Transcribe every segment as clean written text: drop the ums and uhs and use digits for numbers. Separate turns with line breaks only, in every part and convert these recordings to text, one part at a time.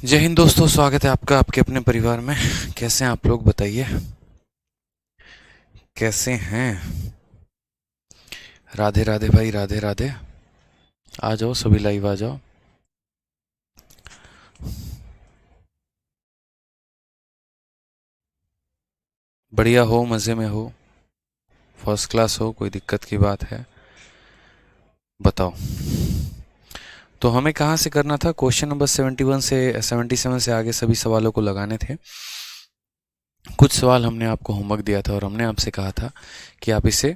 जय हिंद दोस्तों, स्वागत है आपका आपके अपने परिवार में। कैसे हैं आप लोग, बताइए कैसे हैं। राधे राधे भाई, राधे राधे। आ जाओ सभी, लाइव आ जाओ। बढ़िया हो, मज़े में हो, फर्स्ट क्लास हो, कोई दिक्कत की बात है बताओ। तो हमें कहाँ से करना था? क्वेश्चन नंबर 71 से 77 से आगे सभी सवालों को लगाने थे। कुछ सवाल हमने आपको होमवर्क दिया था और हमने आपसे कहा था कि आप इसे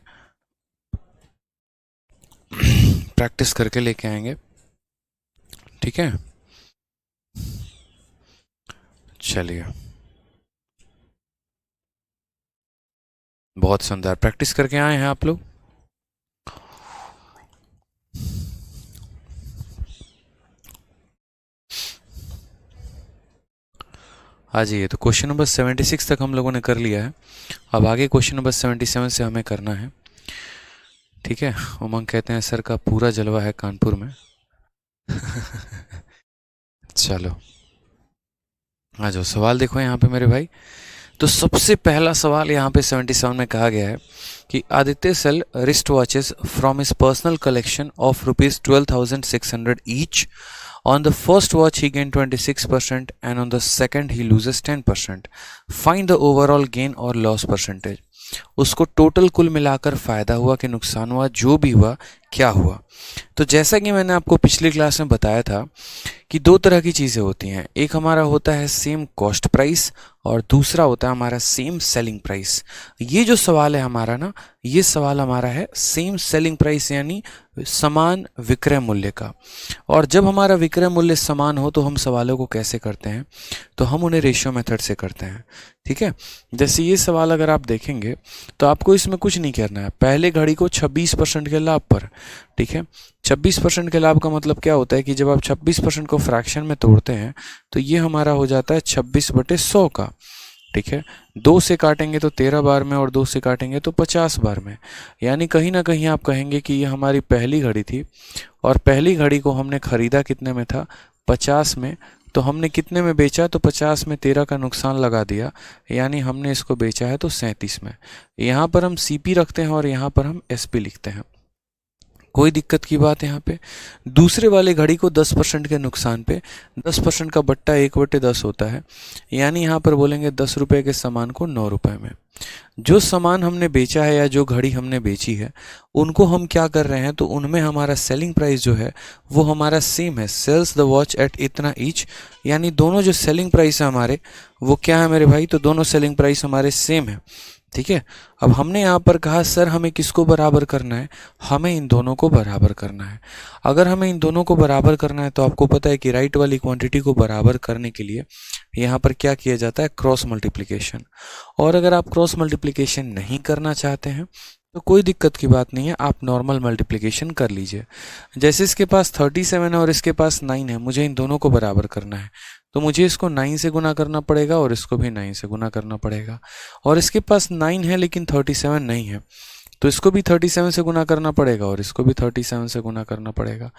प्रैक्टिस करके लेके आएंगे, ठीक है। चलिए, बहुत शानदार, प्रैक्टिस करके आए हैं आप लोग। आ जाइए। तो क्वेश्चन नंबर 76 तक हम लोगों ने कर लिया है। अब आगे क्वेश्चन नंबर 77 से हमें करना है, ठीक है। उमंग कहते हैं सर का पूरा जलवा है कानपुर में। चलो आ जाओ, सवाल देखो यहाँ पे मेरे भाई। तो सबसे पहला सवाल यहाँ पे 77 में कहा गया है कि Aditya sell wrist watches from his personal collection of ₹12,600 each. On the first watch he gained 26% and on the second he loses 10%. Find the overall gain or loss percentage. उसको टोटल कुल मिलाकर फायदा हुआ कि नुकसान हुआ, जो भी हुआ क्या हुआ। तो जैसा कि मैंने आपको पिछली क्लास में बताया था कि दो तरह की चीज़ें होती हैं। एक हमारा होता है सेम कॉस्ट प्राइस और दूसरा होता है हमारा सेम सेलिंग प्राइस। ये जो सवाल है हमारा ना, ये सवाल हमारा है सेम सेलिंग प्राइस यानी समान विक्रय मूल्य का। और जब हमारा विक्रय मूल्य समान हो तो हम सवालों को कैसे करते हैं? तो हम उन्हें रेशियो मेथड से करते हैं, ठीक है। जैसे ये सवाल अगर आप देखेंगे तो आपको इसमें कुछ नहीं करना है। पहले घड़ी को 26% के लाभ पर, ठीक है। 26% के लाभ का मतलब क्या होता है कि जब आप 26% को फ्रैक्शन में तोड़ते हैं तो ये हमारा हो जाता है 26/100 का, ठीक है। 2 से काटेंगे तो 13 बार में और 2 से काटेंगे तो 50 बार में। यानी कहीं ना कहीं आप कहेंगे कि ये हमारी पहली घड़ी थी और पहली घड़ी को हमने खरीदा कितने में था? 50 में। तो हमने कितने में बेचा? तो 50 में 13 का नुकसान लगा दिया, यानी हमने इसको बेचा है तो 37 में। यहाँ पर हम सीपी रखते हैं और यहाँ पर हम एसपी लिखते हैं, कोई दिक्कत की बात है यहाँ पे। दूसरे वाले घड़ी को 10% के नुकसान पे 10% का बट्टा 1/10 होता है, यानी यहाँ पर बोलेंगे 10 रुपये के सामान को 9 रुपये में। जो सामान हमने बेचा है या जो घड़ी हमने बेची है उनको हम क्या कर रहे हैं, तो उनमें हमारा सेलिंग प्राइस जो है वो हमारा सेम है, सेल्स द वॉच एट इतना ईच। यानी दोनों जो सेलिंग प्राइस है हमारे वो क्या है मेरे भाई? तो दोनों सेलिंग प्राइस हमारे सेम है, ठीक है। अब हमने यहाँ पर कहा सर हमें किसको बराबर करना है? हमें इन दोनों को बराबर करना है। अगर हमें इन दोनों को बराबर करना है तो आपको पता है कि राइट वाली क्वांटिटी को बराबर करने के लिए यहाँ पर क्या किया जाता है? Cross multiplication. और अगर आप क्रॉस मल्टीप्लिकेशन नहीं करना चाहते हैं तो कोई दिक्कत की बात नहीं है, आप नॉर्मल मल्टीप्लिकेशन कर लीजिए। जैसे इसके पास 37 है और इसके पास 9 है, मुझे इन दोनों को बराबर करना है तो मुझे इसको 9 से गुना करना पड़ेगा और इसको भी 9 से गुना करना पड़ेगा। और इसके पास 9 है लेकिन 37 नहीं है, तो इसको भी 37 से गुना करना पड़ेगा और इसको भी 37 से गुना करना पड़ेगा।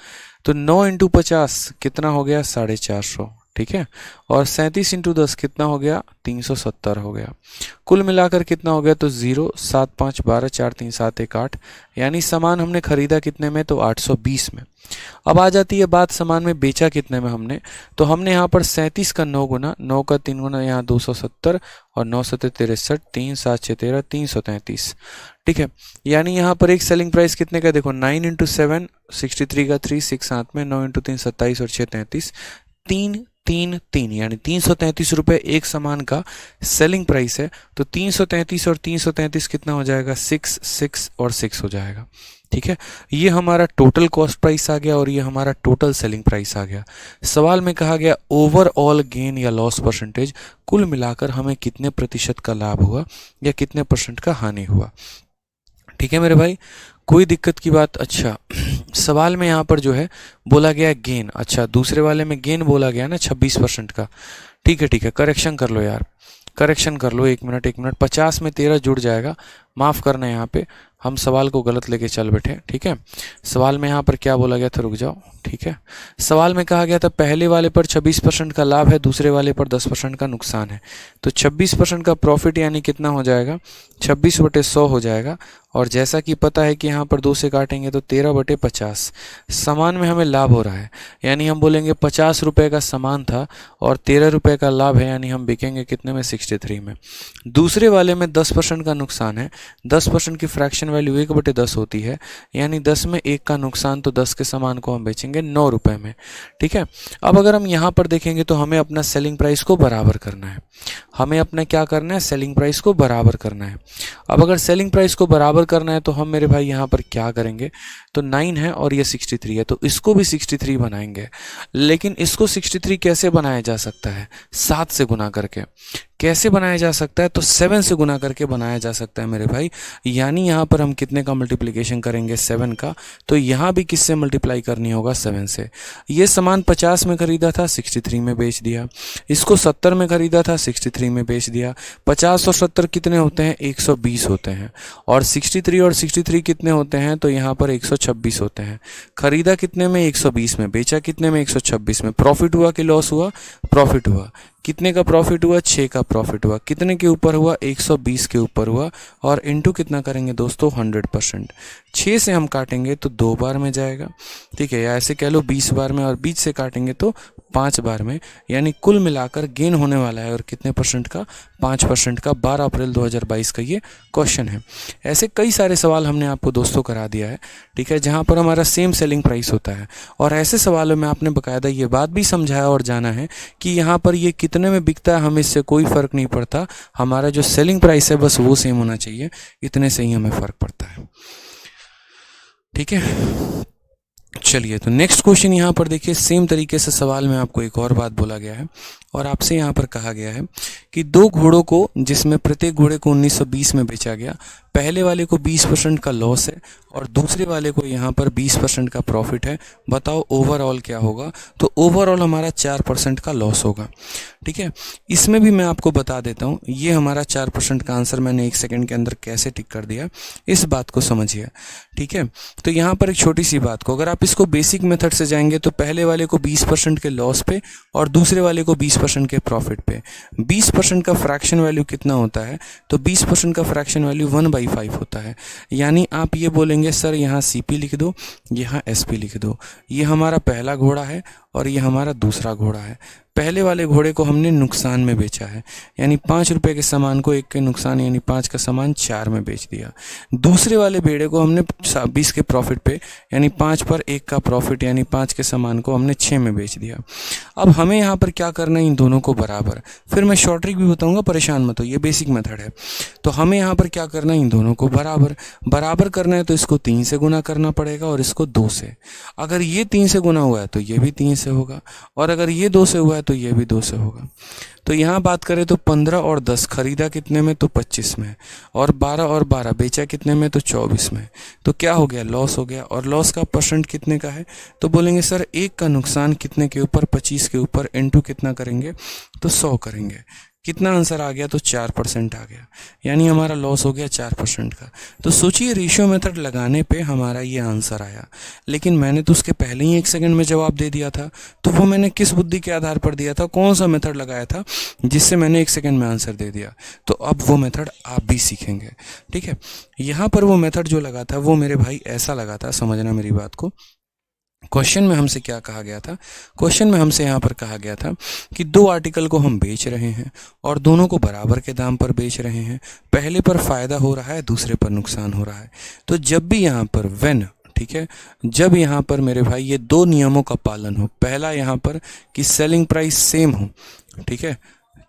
तो 9 × 50 कितना हो गया? 450, ठीक है। और 37 × 10 कितना हो गया? 370 हो गया। कुल मिलाकर कितना हो गया? तो 0 7 5 12 4 3 7 1 8, यानी सामान हमने खरीदा कितने में? तो 820 में। अब आ जाती है बात सामान में बेचा कितने में हमने। तो हमने यहाँ पर 37 का 9 गुना, 9 का 3 गुना, यहाँ 270 और 9 7 63, 3 7 6 13, 333, ठीक है। यानी यहाँ पर एक सेलिंग प्राइस कितने का? देखो 9 × 7 63 का 3 6 7 में, 9 × 3 27 और 6 33, 3 3 3, यानी 333 रुपये एक सामान का सेलिंग प्राइस है। तो 333 और 333 कितना हो जाएगा? 6 6 और 6 हो जाएगा, ठीक है। ये हमारा टोटल कॉस्ट प्राइस आ गया और ये हमारा टोटल सेलिंग प्राइस आ गया। सवाल में कहा गया ओवरऑल गेन या लॉस परसेंटेज, कुल मिलाकर हमें कितने प्रतिशत का लाभ हुआ या कितने % का हानि हुआ, ठीक है मेरे भाई। कोई दिक्कत की बात? अच्छा, सवाल में यहाँ पर जो है बोला गया गेन, अच्छा दूसरे वाले में गेन बोला गया ना 26% का, ठीक है ठीक है। करेक्शन कर लो यार, करेक्शन कर लो, 1 मिनट 1 मिनट। 50 में 13 जुड़ जाएगा, माफ़ करना यहाँ पे हम सवाल को गलत लेके चल बैठे, ठीक है। सवाल में यहाँ पर क्या बोला गया था, रुक जाओ, ठीक है। सवाल में कहा गया था पहले वाले पर 26% का लाभ है, दूसरे वाले पर 10% का नुकसान है। तो 26% का प्रॉफिट यानी कितना हो जाएगा, 26/100 हो जाएगा। और जैसा कि पता है कि यहाँ पर 2 से काटेंगे तो 13/50। सामान में हमें लाभ हो रहा है, यानी हम बोलेंगे 50 रुपये का सामान था और 13 रुपये का लाभ है, यानी हम बिकेंगे कितने में, 63 में। दूसरे वाले में 10% का नुकसान है, 10% की फ्रैक्शन वैल्यू 1/10 होती है, यानी 10 में 1 का नुकसान, तो 10 के सामान को हम बेचेंगे 9 रुपये में, ठीक है। अब अगर हम यहाँ पर देखेंगे तो हमें अपना सेलिंग प्राइस को बराबर करना है, हमें अपना क्या करना है, सेलिंग प्राइस को बराबर करना है। अब अगर सेलिंग प्राइस को बराबर करना है तो हम मेरे भाई यहाँ पर क्या करेंगे, तो 9 है और ये 63 है, तो इसको भी 63 बनाएंगे। लेकिन इसको 63 कैसे बनाया जा सकता है, 7 से गुना करके। कैसे बनाया जा सकता है, तो 7 से गुना करके बनाया जा सकता है मेरे भाई। यानी यहाँ पर हम कितने का मल्टीप्लिकेशन करेंगे, 7 का, तो यहाँ भी किससे मल्टीप्लाई करनी होगा, 7 से। ये सामान 50 में खरीदा था, 63 में बेच दिया। इसको 70 में खरीदा था, 63 में बेच दिया। 50 और 70 कितने होते हैं, 120 होते हैं। और 63 और 63 कितने होते हैं, तो यहाँ पर 126 होते हैं। खरीदा कितने में, 120 में, बेचा कितने में, 126 में। प्रॉफिट हुआ कि लॉस हुआ, प्रॉफिट हुआ। कितने का प्रॉफिट हुआ, 6 का प्रॉफिट हुआ। कितने के ऊपर हुआ, 120 के ऊपर हुआ। और इनटू कितना करेंगे दोस्तों, 100%। 6 से हम काटेंगे तो 2 बार में जाएगा, ठीक है, या ऐसे कह लो 20 बार में, और 20 से काटेंगे तो 5 बार में। यानी कुल मिलाकर गेन होने वाला है और कितने परसेंट का, 5% का। 12 अप्रैल 2022 का ये क्वेश्चन है। ऐसे कई सारे सवाल हमने आपको दोस्तों करा दिया है, ठीक है, जहाँ पर हमारा सेम सेलिंग प्राइस होता है। और ऐसे सवालों में आपने बकायदा ये बात भी समझाया और जाना है कि यहाँ पर ये कितने में बिकता है, हमें इससे कोई फ़र्क नहीं पड़ता, हमारा जो सेलिंग प्राइस है बस वो सेम होना चाहिए, इतने से ही हमें फ़र्क पड़ता है, ठीक है। चलिए, तो नेक्स्ट क्वेश्चन यहाँ पर देखिए, सेम तरीके से सवाल में आपको एक और बात बोला गया है और आपसे यहाँ पर कहा गया है कि 2 घोड़ों को, जिसमें प्रत्येक घोड़े को 1920 में बेचा गया, पहले वाले को 20% का लॉस है और दूसरे वाले को यहाँ पर 20% का प्रॉफिट है। बताओ ओवरऑल क्या होगा, तो ओवरऑल हमारा 4% का लॉस होगा, ठीक है। इसमें भी मैं आपको बता देता हूँ, ये हमारा 4% का आंसर मैंने 1 सेकंड के अंदर कैसे टिक कर दिया, इस बात को समझिए, ठीक है। तो यहाँ पर एक छोटी सी बात को, अगर आप इसको बेसिक मेथड से जाएंगे तो पहले वाले को 20% के लॉस पे और दूसरे वाले को 20% के प्रॉफिट पे। 20% का फ्रैक्शन वैल्यू कितना होता है, तो 20% का फ्रैक्शन वैल्यू 1/5 होता है। यानी आप ये बोलेंगे सर यहाँ CP लिख दो, यहाँ SP लिख दो। ये हमारा पहला घोड़ा है और ये हमारा दूसरा घोड़ा है। पहले वाले घोड़े को हमने नुकसान में बेचा है, यानी 5 रुपए के सामान को 1 के नुकसान यानी 5 का सामान 4 में बेच दिया। दूसरे वाले भेड़े को हमने 20 के प्रॉफिट पे, यानी 5 पर 1 का प्रॉफिट यानी 5 के सामान को हमने 6 में बेच दिया। अब हमें यहाँ पर क्या करना है, इन दोनों को बराबर। फिर मैं शॉर्ट ट्रिक भी बताऊंगा, परेशान मत हो, ये बेसिक मेथड है। तो हमें यहाँ पर क्या करना है, इन दोनों को बराबर करना है। तो इसको 3 से गुना करना पड़ेगा और इसको 2 से। अगर ये 3 से गुना हुआ है तो ये भी 3 से होगा, और अगर ये 2 से हुआ है तो ये भी 2 से होगा। तो यहाँ बात करें तो 15 और 10 खरीदा कितने में, तो 25 में, और 12 और 12 बेचा कितने में, तो 24 में। तो क्या हो गया, लॉस हो गया। और लॉस का परसेंट कितने का है, तो बोलेंगे सर 1 का नुकसान कितने के ऊपर, 25 के ऊपर, इनटू कितना करेंगे, तो 100 करेंगे। कितना आंसर आ गया, तो 4% आ गया, यानी हमारा लॉस हो गया 4% का। तो सोचिए, रेशियो मेथड लगाने पे हमारा ये आंसर आया, लेकिन मैंने तो उसके पहले ही 1 सेकंड में जवाब दे दिया था। तो वो मैंने किस बुद्धि के आधार पर दिया था, कौन सा मेथड लगाया था जिससे मैंने 1 सेकंड में आंसर दे दिया। तो अब वो मेथड आप भी सीखेंगे, ठीक है। यहाँ पर वो मेथड जो लगा था वो मेरे भाई ऐसा लगा था, समझना मेरी बात को। क्वेश्चन में हमसे क्या कहा गया था, क्वेश्चन में हमसे यहाँ पर कहा गया था कि 2 आर्टिकल को हम बेच रहे हैं और दोनों को बराबर के दाम पर बेच रहे हैं। पहले पर फायदा हो रहा है, दूसरे पर नुकसान हो रहा है। तो जब भी यहाँ पर व्हेन, ठीक है, जब यहाँ पर मेरे भाई ये 2 नियमों का पालन हो, पहला यहाँ पर कि सेलिंग प्राइस सेम हो, ठीक है,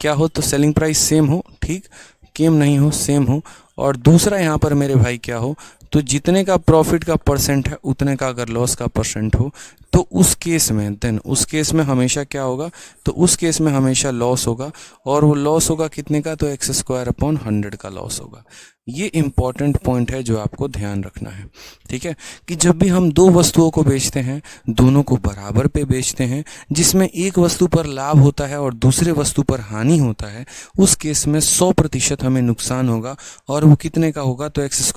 क्या हो, तो सेलिंग प्राइस सेम हो, ठीक, केम नहीं हो, सेम हो। और दूसरा यहाँ पर मेरे भाई क्या हो, तो जितने का प्रॉफिट का परसेंट है उतने का अगर लॉस का परसेंट हो तो उस केस में हमेशा क्या होगा, तो उस केस में हमेशा लॉस होगा, और वो लॉस होगा कितने का, तो x² का लॉस होगा। ये इंपॉर्टेंट पॉइंट है जो आपको ध्यान रखना है, ठीक है, कि जब भी हम दो वस्तुओं को बेचते हैं, दोनों को बराबर पे बेचते हैं, जिसमें एक वस्तु पर लाभ होता है और दूसरे वस्तु पर हानि होता है, उस केस में 100% हमें नुकसान होगा, और वो कितने का होगा, तो x²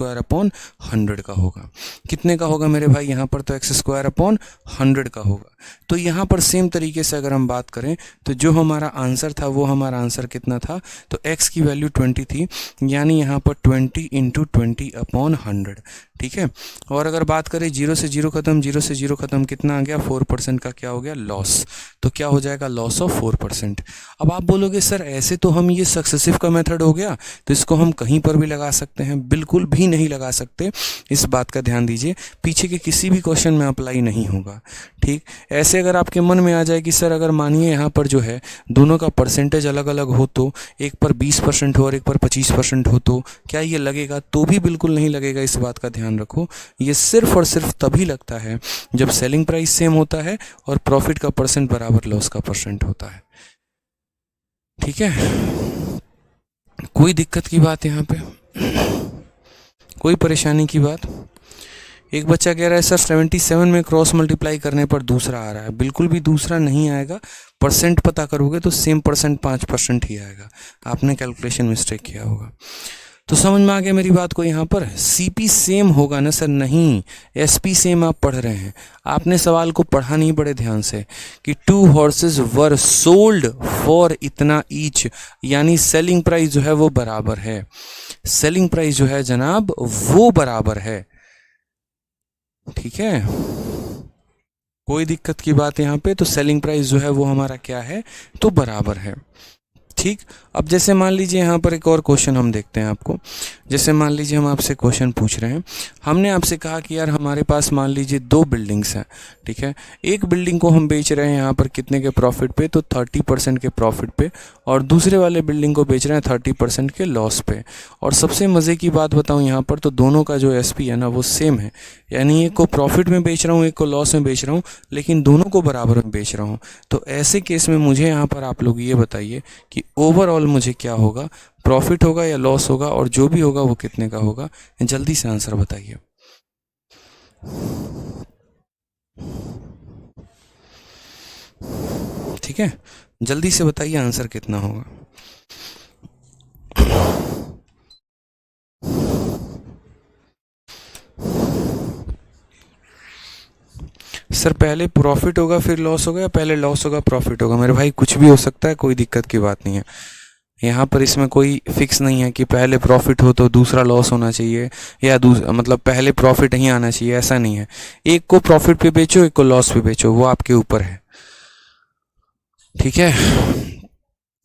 का होगा। कितने का होगा मेरे भाई यहाँ पर, तो x² का होगा। तो यहाँ पर सेम तरीके से अगर हम बात करें, तो जो हमारा आंसर था वो हमारा आंसर कितना था, तो x की वैल्यू 20 थी, यानी यहाँ पर 20 × 20/100, ठीक है। और अगर बात करें 0 से 0 खत्म, कितना आ गया, 4% का क्या हो गया, लॉस। तो क्या हो जाएगा, लॉस ऑफ 4%। अब आप बोलोगे सर ऐसे तो हम ये सक्सेसिव का मेथड हो गया, तो इसको हम कहीं पर भी लगा सकते हैं। बिल्कुल भी नहीं लगा सकते, इस बात का ध्यान दीजिए, पीछे के किसी भी क्वेश्चन में अप्लाई नहीं होगा, ठीक। ऐसे अगर आपके मन में आ जाए कि सर अगर मानिए यहाँ पर जो है दोनों का परसेंटेज अलग अलग हो, तो एक पर 20% हो और एक पर 25% हो, तो क्या ये लगेगा, तो भी बिल्कुल नहीं लगेगा। इस बात का ध्यान रखो, ये सिर्फ और सिर्फ तभी लगता है जब सेलिंग प्राइस सेम होता है और प्रॉफिट का परसेंट बराबर लॉस का परसेंट होता है, ठीक है। कोई दिक्कत की बात यहाँ पे, कोई परेशानी की बात? एक बच्चा कह रहा है सर 77 में क्रॉस मल्टीप्लाई करने पर दूसरा आ रहा है। बिल्कुल भी दूसरा नहीं आएगा, परसेंट पता करोगे तो सेम परसेंट 5% ही आएगा, आपने कैलकुलेशन मिस्टेक किया होगा। तो समझ में आ गया मेरी बात को? यहाँ पर सीपी सेम होगा ना सर? नहीं, एसपी सेम आप पढ़ रहे हैं, आपने सवाल को पढ़ा नहीं बड़े ध्यान से, कि 2 हॉर्सेस वर सोल्ड फॉर इतना ईच, यानी सेलिंग प्राइस जो है वो बराबर है, सेलिंग प्राइस जो है जनाब वो बराबर है, ठीक है। कोई दिक्कत की बात यहाँ पे? तो सेलिंग प्राइस जो है वो हमारा क्या है, तो बराबर है, ठीक। अब जैसे मान लीजिए यहाँ पर एक और क्वेश्चन हम देखते हैं आपको। जैसे मान लीजिए हम आपसे क्वेश्चन पूछ रहे हैं, हमने आपसे कहा कि यार हमारे पास मान लीजिए 2 बिल्डिंग्स हैं, ठीक है। एक बिल्डिंग को हम बेच रहे हैं यहाँ पर कितने के प्रॉफिट पे, तो 30% के प्रॉफिट पे, और दूसरे वाले बिल्डिंग को बेच रहे हैं 30% के लॉस पे। और सबसे मज़े की बात बताऊँ यहाँ पर, तो दोनों का जो एसपी है ना वो सेम है, यानी एक को प्रॉफिट में बेच रहा हूँ, एक को लॉस में बेच रहा हूँ, लेकिन दोनों को बराबर में बेच रहा हूँ। तो ऐसे केस में मुझे यहाँ पर आप लोग ये बताइए कि ओवरऑल मुझे क्या होगा, प्रॉफिट होगा या लॉस होगा, और जो भी होगा वो कितने का होगा? जल्दी से आंसर बताइए। ठीक है, जल्दी से बताइए आंसर कितना होगा। सर पहले प्रॉफिट होगा फिर लॉस होगा, या पहले लॉस होगा प्रॉफिट होगा? मेरे भाई कुछ भी हो सकता है, कोई दिक्कत की बात नहीं है। यहाँ पर इसमें कोई फिक्स नहीं है कि पहले प्रॉफिट हो तो दूसरा लॉस होना चाहिए, या मतलब पहले प्रॉफिट ही आना चाहिए, ऐसा नहीं है। एक को प्रॉफिट पे बेचो, एक को लॉस पे बेचो, वो आपके ऊपर है, ठीक है।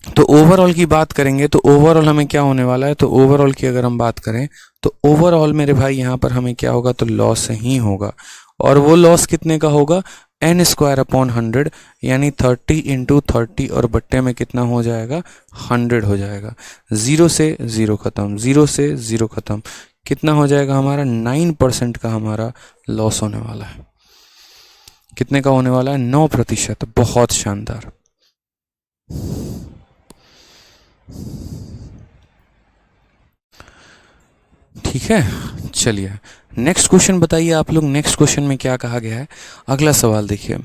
तो ओवरऑल की बात करेंगे तो ओवरऑल हमें क्या होने वाला है, तो ओवरऑल की अगर हम बात करें तो ओवरऑल मेरे भाई यहाँ पर हमें क्या होगा, तो लॉस ही होगा। और वो लॉस कितने का होगा, n²/100, यानी 30 × 30, और बट्टे में कितना हो जाएगा, 100 हो जाएगा। 0 से 0 खत्म, 0 से 0 खत्म, कितना हो जाएगा हमारा, 9% का हमारा लॉस होने वाला है। कितने का होने वाला है, 9%। बहुत शानदार। ठीक है, चलिए नेक्स्ट क्वेश्चन बताइए आप लोग। नेक्स्ट क्वेश्चन में क्या कहा गया है, अगला सवाल देखिए।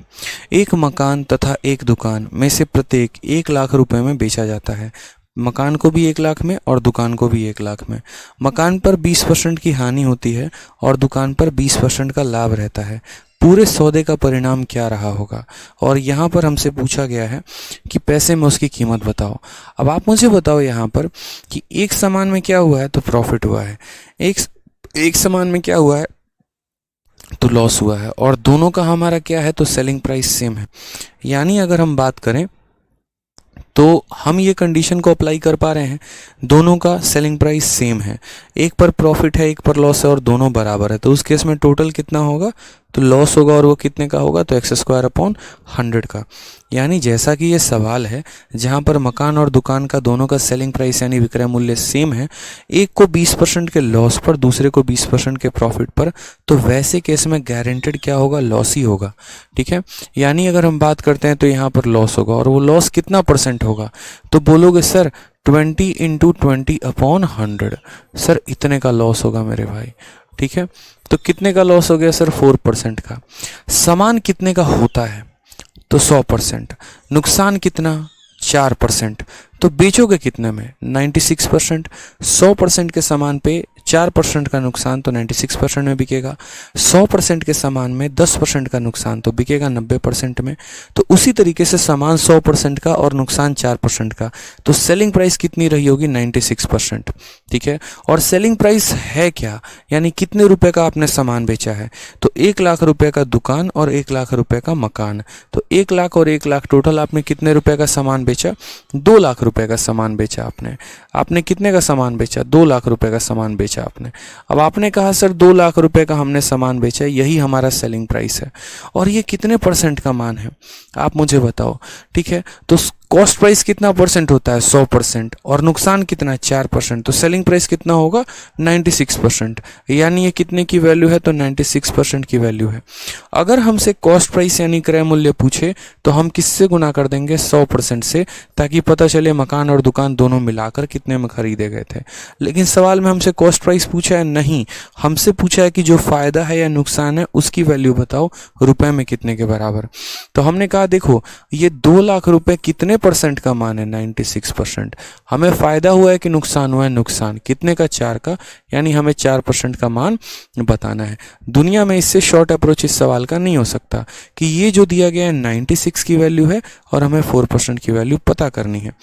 एक मकान तथा एक दुकान में से प्रत्येक 1 लाख रुपए में बेचा जाता है। मकान को भी 1 लाख में और दुकान को भी 1 लाख में। मकान पर 20% की हानि होती है और दुकान पर 20% का लाभ रहता है। पूरे सौदे का परिणाम क्या रहा होगा? और यहाँ पर हमसे पूछा गया है कि पैसे में उसकी कीमत बताओ। अब आप मुझे बताओ यहाँ पर कि एक सामान में क्या हुआ है, तो प्रॉफिट हुआ है, एक सामान में क्या हुआ है, तो लॉस हुआ है, और दोनों का हमारा क्या है, तो सेलिंग प्राइस सेम है। यानी अगर हम बात करें तो हम ये कंडीशन को अप्लाई कर पा रहे हैं, दोनों का सेलिंग प्राइस सेम है, एक पर प्रॉफिट है एक पर लॉस है और दोनों बराबर है, तो उस केस में टोटल कितना होगा, तो लॉस होगा और वो कितने का होगा, तो x² अपॉन 100 का। यानी जैसा कि ये सवाल है जहाँ पर मकान और दुकान का दोनों का सेलिंग प्राइस यानी विक्रय मूल्य सेम है, एक को 20% के लॉस पर, दूसरे को 20% के प्रॉफिट पर, तो वैसे केस में गारंटेड क्या होगा, लॉस ही होगा। ठीक है, यानी अगर हम बात करते हैं तो यहाँ पर लॉस होगा, और वो लॉस कितना परसेंट होगा, तो बोलोगे सर 20 × 20/100। सर इतने का लॉस होगा मेरे भाई। ठीक है, तो कितने का लॉस हो गया सर, 4% का। सामान कितने का होता है, तो 100%। नुकसान कितना, 4%। तो बेचोगे कितने में, 96%। 100% के सामान पे 4% का नुकसान तो 96% में बिकेगा। 100% के सामान में 10% का नुकसान तो बिकेगा 90% में। तो उसी तरीके से सामान 100% का और नुकसान 4% का, तो सेलिंग प्राइस कितनी रही होगी, 96%। ठीक है, और सेलिंग प्राइस है क्या, यानी कितने रुपए का आपने सामान बेचा है, तो 1 लाख रुपए का दुकान और 1 लाख रुपए का मकान। तो 1 लाख और 1 लाख टोटल आपने कितने रुपए का सामान बेचा, 2 लाख रुपए का सामान बेचा आपने कितने का सामान बेचा, 2 लाख रुपए का सामान बेचा आपने। अब आपने कहा सर 2 लाख रुपए का हमने सामान बेचा, यही हमारा सेलिंग प्राइस है, और ये कितने परसेंट का मान है, आप मुझे बताओ। ठीक है, तो कॉस्ट प्राइस कितना परसेंट होता है, 100%, और नुकसान कितना है, 4%। तो सेलिंग प्राइस कितना होगा, 96%। यानी ये कितने की वैल्यू है, तो 96% की वैल्यू है। अगर हमसे कॉस्ट प्राइस यानी क्रय मूल्य पूछे तो हम किससे गुना कर देंगे, 100% से, ताकि पता चले मकान और दुकान दोनों मिलाकर कितने में खरीदे गए थे। लेकिन सवाल में हमसे कॉस्ट प्राइस पूछा है नहीं, हमसे पूछा है कि जो फायदा है या नुकसान है उसकी वैल्यू बताओ रुपए में कितने के बराबर। तो हमने कहा देखो ये 2 लाख रुपए कितने परसेंट का मान है, 96%। हमें फायदा हुआ है कि नुकसान हुआ है, नुकसान कितने का, 4 का, यानी हमें 4% का मान बताना है। दुनिया में इससे शॉर्ट अप्रोच इस सवाल का नहीं हो सकता कि ये जो दिया गया है 96 की वैल्यू है और हमें 4% की वैल्यू पता करनी है।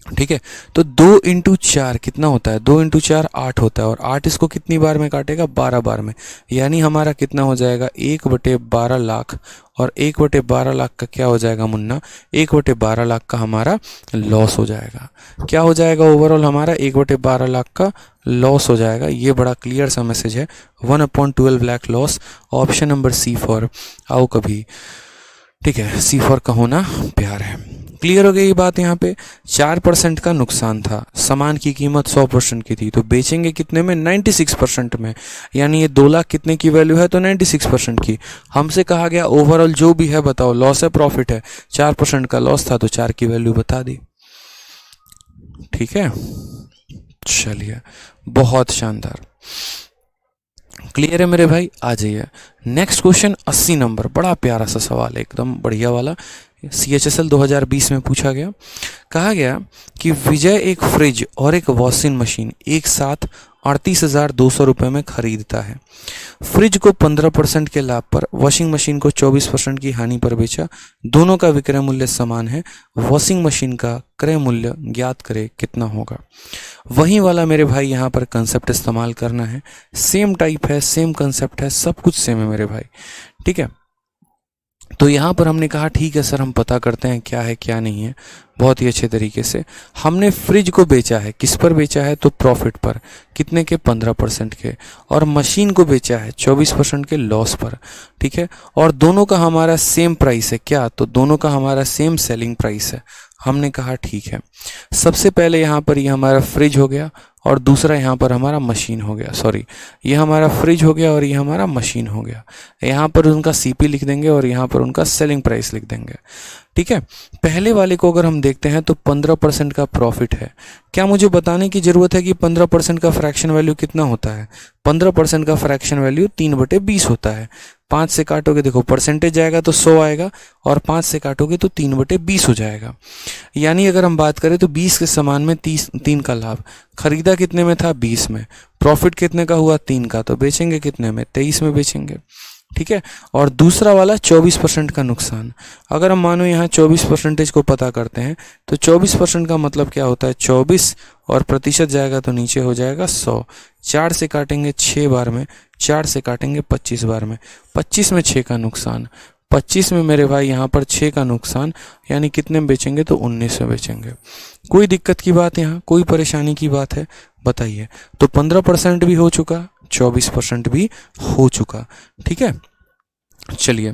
ठीक है, तो 2 × 4 कितना होता है, 2 × 4 8 होता है, और 8 इसको कितनी बार में काटेगा, 12 बार में। यानी हमारा कितना हो जाएगा, 1/12 लाख, और 1/12 लाख का क्या हो जाएगा मुन्ना, 1/12 लाख का हमारा लॉस हो जाएगा। क्या हो जाएगा, ओवरऑल हमारा 1/12 लाख का लॉस हो जाएगा। ये बड़ा क्लियर सा मैसेज है, 1/12 lakh loss. Option number C for आओ कभी। ठीक है, सी फॉर का होना प्यार है। क्लियर हो गई ये बात। यहाँ पे 4% का नुकसान था, सामान की कीमत 100% की थी, तो बेचेंगे कितने में, 96% में। यानी ये 2 लाख कितने की वैल्यू है, तो 96% की। हमसे कहा गया ओवरऑल जो भी है बताओ, लॉस है प्रॉफिट है, 4% का लॉस था तो 4 की वैल्यू बता दी। ठीक है, चलिए बहुत शानदार, क्लियर है मेरे भाई। आ जाइए नेक्स्ट क्वेश्चन, 80 नंबर, बड़ा प्यारा सा सवाल है, एकदम बढ़िया वाला। CHSL 2020 में पूछा गया, कहा गया कि विजय एक फ्रिज और एक वॉशिंग मशीन एक साथ 38,200 रुपये में खरीदता है। फ्रिज को 15% के लाभ पर, वॉशिंग मशीन को 24% की हानि पर बेचा। दोनों का विक्रय मूल्य समान है, वॉशिंग मशीन का क्रय मूल्य ज्ञात करे कितना होगा। वही वाला मेरे भाई यहाँ पर कंसेप्ट इस्तेमाल करना है, सेम टाइप है, सेम कंसेप्ट है, सब कुछ सेम है मेरे भाई। ठीक है, तो यहाँ पर हमने कहा ठीक है सर हम पता करते हैं क्या है क्या नहीं है। बहुत ही अच्छे तरीके से हमने फ्रिज को बेचा है, किस पर बेचा है, तो प्रॉफिट पर, कितने के, 15% के, और मशीन को बेचा है 24% के लॉस पर। ठीक है, और दोनों का हमारा सेम प्राइस है क्या, तो दोनों का हमारा सेम सेलिंग प्राइस है। हमने कहा ठीक है, सबसे पहले यहाँ पर ये हमारा फ्रिज हो गया और दूसरा यहाँ पर हमारा मशीन हो गया, सॉरी ये हमारा फ्रिज हो गया और ये हमारा मशीन हो गया। यहाँ पर उनका CP लिख देंगे और यहाँ पर उनका सेलिंग प्राइस लिख देंगे। ठीक है, पहले वाले को अगर हम देखते हैं तो 15% का प्रॉफिट है। क्या मुझे बताने की ज़रूरत है कि 15% का फ्रैक्शन वैल्यू कितना होता है, 15% का फ्रैक्शन वैल्यू 3/20 होता है। 5 से काटोगे, देखो परसेंटेज जाएगा तो 100 आएगा, और 5 से काटोगे तो 3/20 हो जाएगा। यानी अगर हम बात करें तो 20 के समान में 3 का लाभ, खरीदा कितने में था, 20 में, प्रॉफिट कितने का हुआ, 3 का, तो बेचेंगे कितने में, 23 में बेचेंगे। ठीक है, और दूसरा वाला 24% का नुकसान। अगर हम मानो यहाँ 24% को पता करते हैं तो 24% का मतलब क्या होता है, 24 और प्रतिशत जाएगा तो नीचे हो जाएगा 100। 4 से काटेंगे 6 बार में, 4 से काटेंगे 25 बार में, 25 में 6 का नुकसान, 25 में मेरे भाई यहाँ पर 6 का नुकसान, यानी कितने में बेचेंगे, तो 19 में बेचेंगे। कोई दिक्कत की बात यहाँ, कोई परेशानी की बात है बताइए। तो 15% भी हो चुका, 24% भी हो चुका। ठीक है, चलिए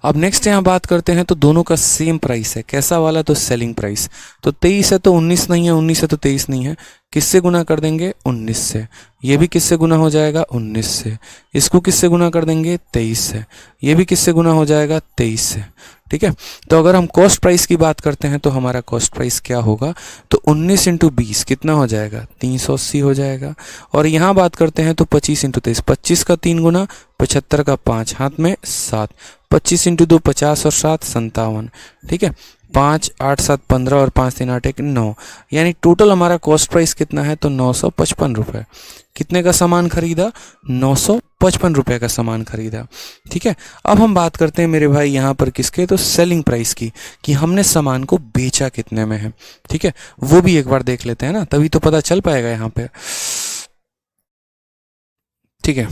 अब नेक्स्ट यहाँ बात करते हैं, तो दोनों का सेम प्राइस है, कैसा वाला, तो सेलिंग प्राइस। तो 23 है तो 19 नहीं है, 19 है तो 23 नहीं है, किससे गुना कर देंगे, 19 से। ये भी किससे गुना हो जाएगा, 19 से। इसको किससे गुना कर देंगे, 23 से। ये भी किससे गुना हो जाएगा, 23 से। ठीक है, तो अगर हम कॉस्ट प्राइस की बात करते हैं तो हमारा कॉस्ट प्राइस क्या होगा, तो 19 इंटू 20 कितना हो जाएगा, 380 हो जाएगा। और यहाँ बात करते हैं तो 25 इंटू 23, 25 का 3 गुना, 75 का 5, हाथ में 7, 25 इंटू 2 50 और 7 57। ठीक है, 5 8 7 15 और 5 3 8 1 9, यानी टोटल हमारा कॉस्ट प्राइस कितना है, तो 955 रुपये। कितने का सामान खरीदा, 955 रुपये का सामान खरीदा। ठीक है, अब हम बात करते हैं मेरे भाई यहाँ पर किसके, तो सेलिंग प्राइस की, कि हमने सामान को बेचा कितने में है। ठीक है, वो भी एक बार देख लेते हैं ना, तभी तो पता चल पाएगा यहाँ पे। ठीक है,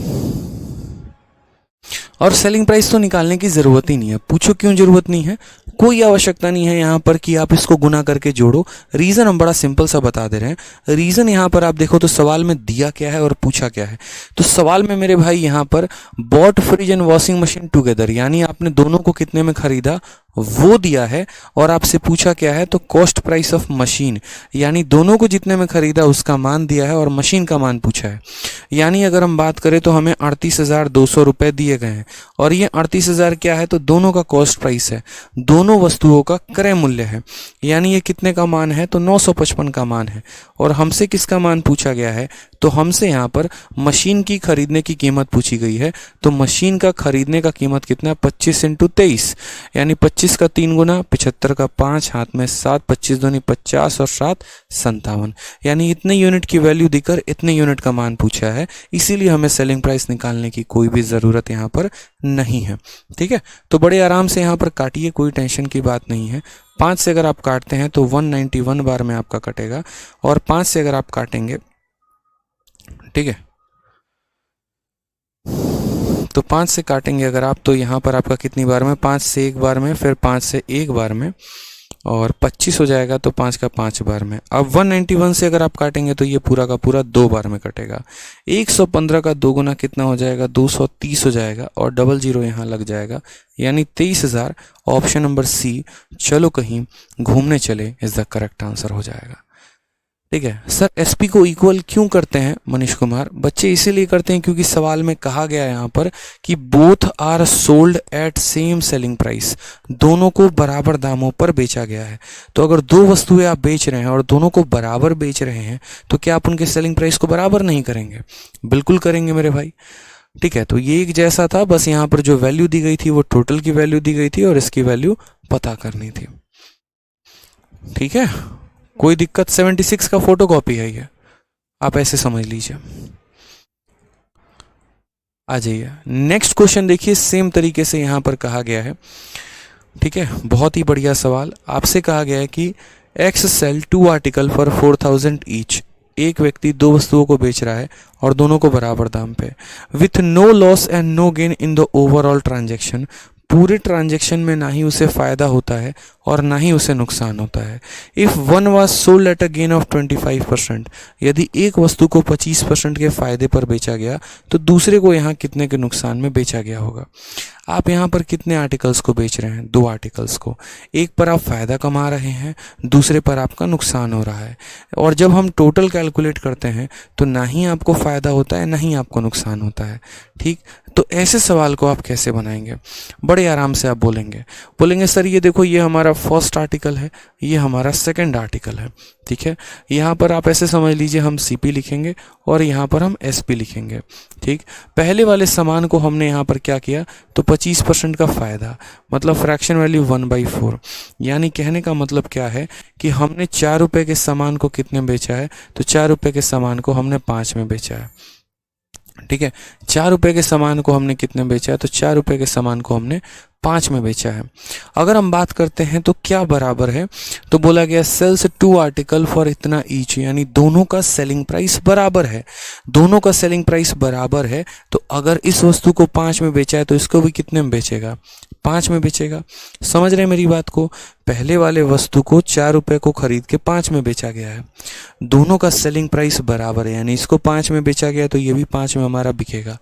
और सेलिंग प्राइस तो निकालने की ज़रूरत ही नहीं है। पूछो क्यों ज़रूरत नहीं है, कोई आवश्यकता नहीं है यहाँ पर कि आप इसको गुना करके जोड़ो। रीज़न हम बड़ा सिंपल सा बता दे रहे हैं। रीज़न यहाँ पर आप देखो तो सवाल में दिया क्या है और पूछा क्या है। तो सवाल में मेरे भाई यहाँ पर bought fridge and washing machine together, यानी आपने दोनों को कितने में खरीदा वो दिया है, और आपसे पूछा क्या है, तो कॉस्ट प्राइस ऑफ मशीन, यानी दोनों को जितने में खरीदा उसका मान दिया है और मशीन का मान पूछा है। यानी अगर हम बात करें तो हमें 38,200 रुपये दिए गए हैं, और ये 38,000 क्या है, तो दोनों का कॉस्ट प्राइस है, दोनों वस्तुओं का क्रय मूल्य है। यानी ये कितने का मान है, तो 955 का मान है। और हमसे किसका मान पूछा गया है, तो हमसे यहाँ पर मशीन की खरीदने की कीमत पूछी गई है। तो मशीन का खरीदने का कीमत कितना है, 25 इंटू 23, यानी 25 का 3 गुना, 75 का 5, हाथ में 7, 25 दूनी 50 और 7 57, यानी इतने यूनिट की वैल्यू देकर इतने यूनिट का मान पूछा है। इसीलिए हमें सेलिंग प्राइस निकालने की कोई भी ज़रूरत यहाँ पर नहीं है। ठीक है, तो बड़े आराम से यहाँ पर काटिए, कोई टेंशन की बात नहीं है। 5 से अगर आप काटते हैं तो 191 बार में आपका कटेगा, और 5 से अगर आप काटेंगे, ठीक है, तो 5 से काटेंगे अगर आप, तो यहाँ पर आपका कितनी बार में, 5 से 1 बार में, फिर 5 से 1 बार में, और 25 हो जाएगा तो 5 का 5 बार में। अब 191 से अगर आप काटेंगे तो ये पूरा का पूरा 2 बार में कटेगा। 115 का 2 गुना कितना हो जाएगा, 230 हो जाएगा, और डबल जीरो यहाँ लग जाएगा, यानी 23,000। ऑप्शन नंबर सी, चलो कहीं घूमने चले, इज द करेक्ट आंसर हो जाएगा। ठीक है सर, एसपी को इक्वल क्यों करते हैं मनीष कुमार? बच्चे इसीलिए करते हैं क्योंकि सवाल में कहा गया है यहाँ पर कि both are sold at same selling price, दोनों को बराबर दामों पर बेचा गया है। तो अगर दो वस्तुएं आप बेच रहे हैं और दोनों को बराबर बेच रहे हैं, तो क्या आप उनके सेलिंग प्राइस को बराबर नहीं करेंगे? बिल्कुल करेंगे मेरे भाई। ठीक है, तो ये एक जैसा था, बस यहाँ पर जो वैल्यू दी गई थी वो टोटल की वैल्यू दी गई थी और इसकी वैल्यू पता करनी थी। ठीक है, कोई दिक्कत? 76 का फोटो कॉपी है ये, आप ऐसे समझ लीजिए। आ जाइए नेक्स्ट क्वेश्चन देखिए, सेम तरीके से यहां पर कहा गया है। ठीक है, बहुत ही बढ़िया सवाल। आपसे कहा गया है कि X sell 2 article for 4,000 each. एक व्यक्ति दो वस्तुओं को बेच रहा है और दोनों को बराबर दाम पे, with no loss and no gain in the overall transaction. पूरे ट्रांजैक्शन में ना ही उसे फायदा होता है और ना ही उसे नुकसान होता है। If one was sold at a gain of 25%, यदि एक वस्तु को 25% के फायदे पर बेचा गया तो दूसरे को यहाँ कितने के नुकसान में बेचा गया होगा? आप यहाँ पर कितने आर्टिकल्स को बेच रहे हैं? 2 आर्टिकल्स को। एक पर आप फायदा कमा रहे हैं, दूसरे पर आपका नुकसान हो रहा है। और जब हम टोटल कैलकुलेट करते हैं तो ना ही आपको फायदा होता है ना ही आपको नुकसान होता है। ठीक, तो ऐसे सवाल को आप कैसे बनाएंगे? बड़े आराम से आप बोलेंगे सर ये देखो, ये हमारा फर्स्ट आर्टिकल है, ये हमारा सेकंड आर्टिकल है। ठीक है, यहाँ पर आप ऐसे समझ लीजिए, हम सीपी लिखेंगे और यहाँ पर हम एसपी लिखेंगे। ठीक, पहले वाले सामान को हमने यहाँ पर क्या किया, तो 25% का फायदा, मतलब फ्रैक्शन वैल्यू 1/4। यानी कहने का मतलब क्या है कि हमने 4 रुपये के सामान को कितने में बेचा है, तो 4 रुपये के सामान को हमने 5 में बेचा है। ठीक है, 4 रुपये के सामान को हमने कितने बेचा है, तो 4 रुपये के सामान को हमने 5 में बेचा है। अगर हम बात करते हैं तो क्या बराबर है, तो बोला गया सेल्स 2 आर्टिकल फॉर इतना ईच, यानी दोनों का सेलिंग प्राइस बराबर है। दोनों का सेलिंग प्राइस बराबर है, तो अगर इस वस्तु को 5 में बेचा है तो इसको भी कितने में बेचेगा? 5 में बेचेगा। समझ रहे मेरी बात को? पहले वाले वस्तु को 4 रुपये को खरीद के 5 में बेचा गया है, दोनों का सेलिंग प्राइस बराबर है, यानी इसको 5 में बेचा गया तो ये भी 5 में हमारा बिकेगा।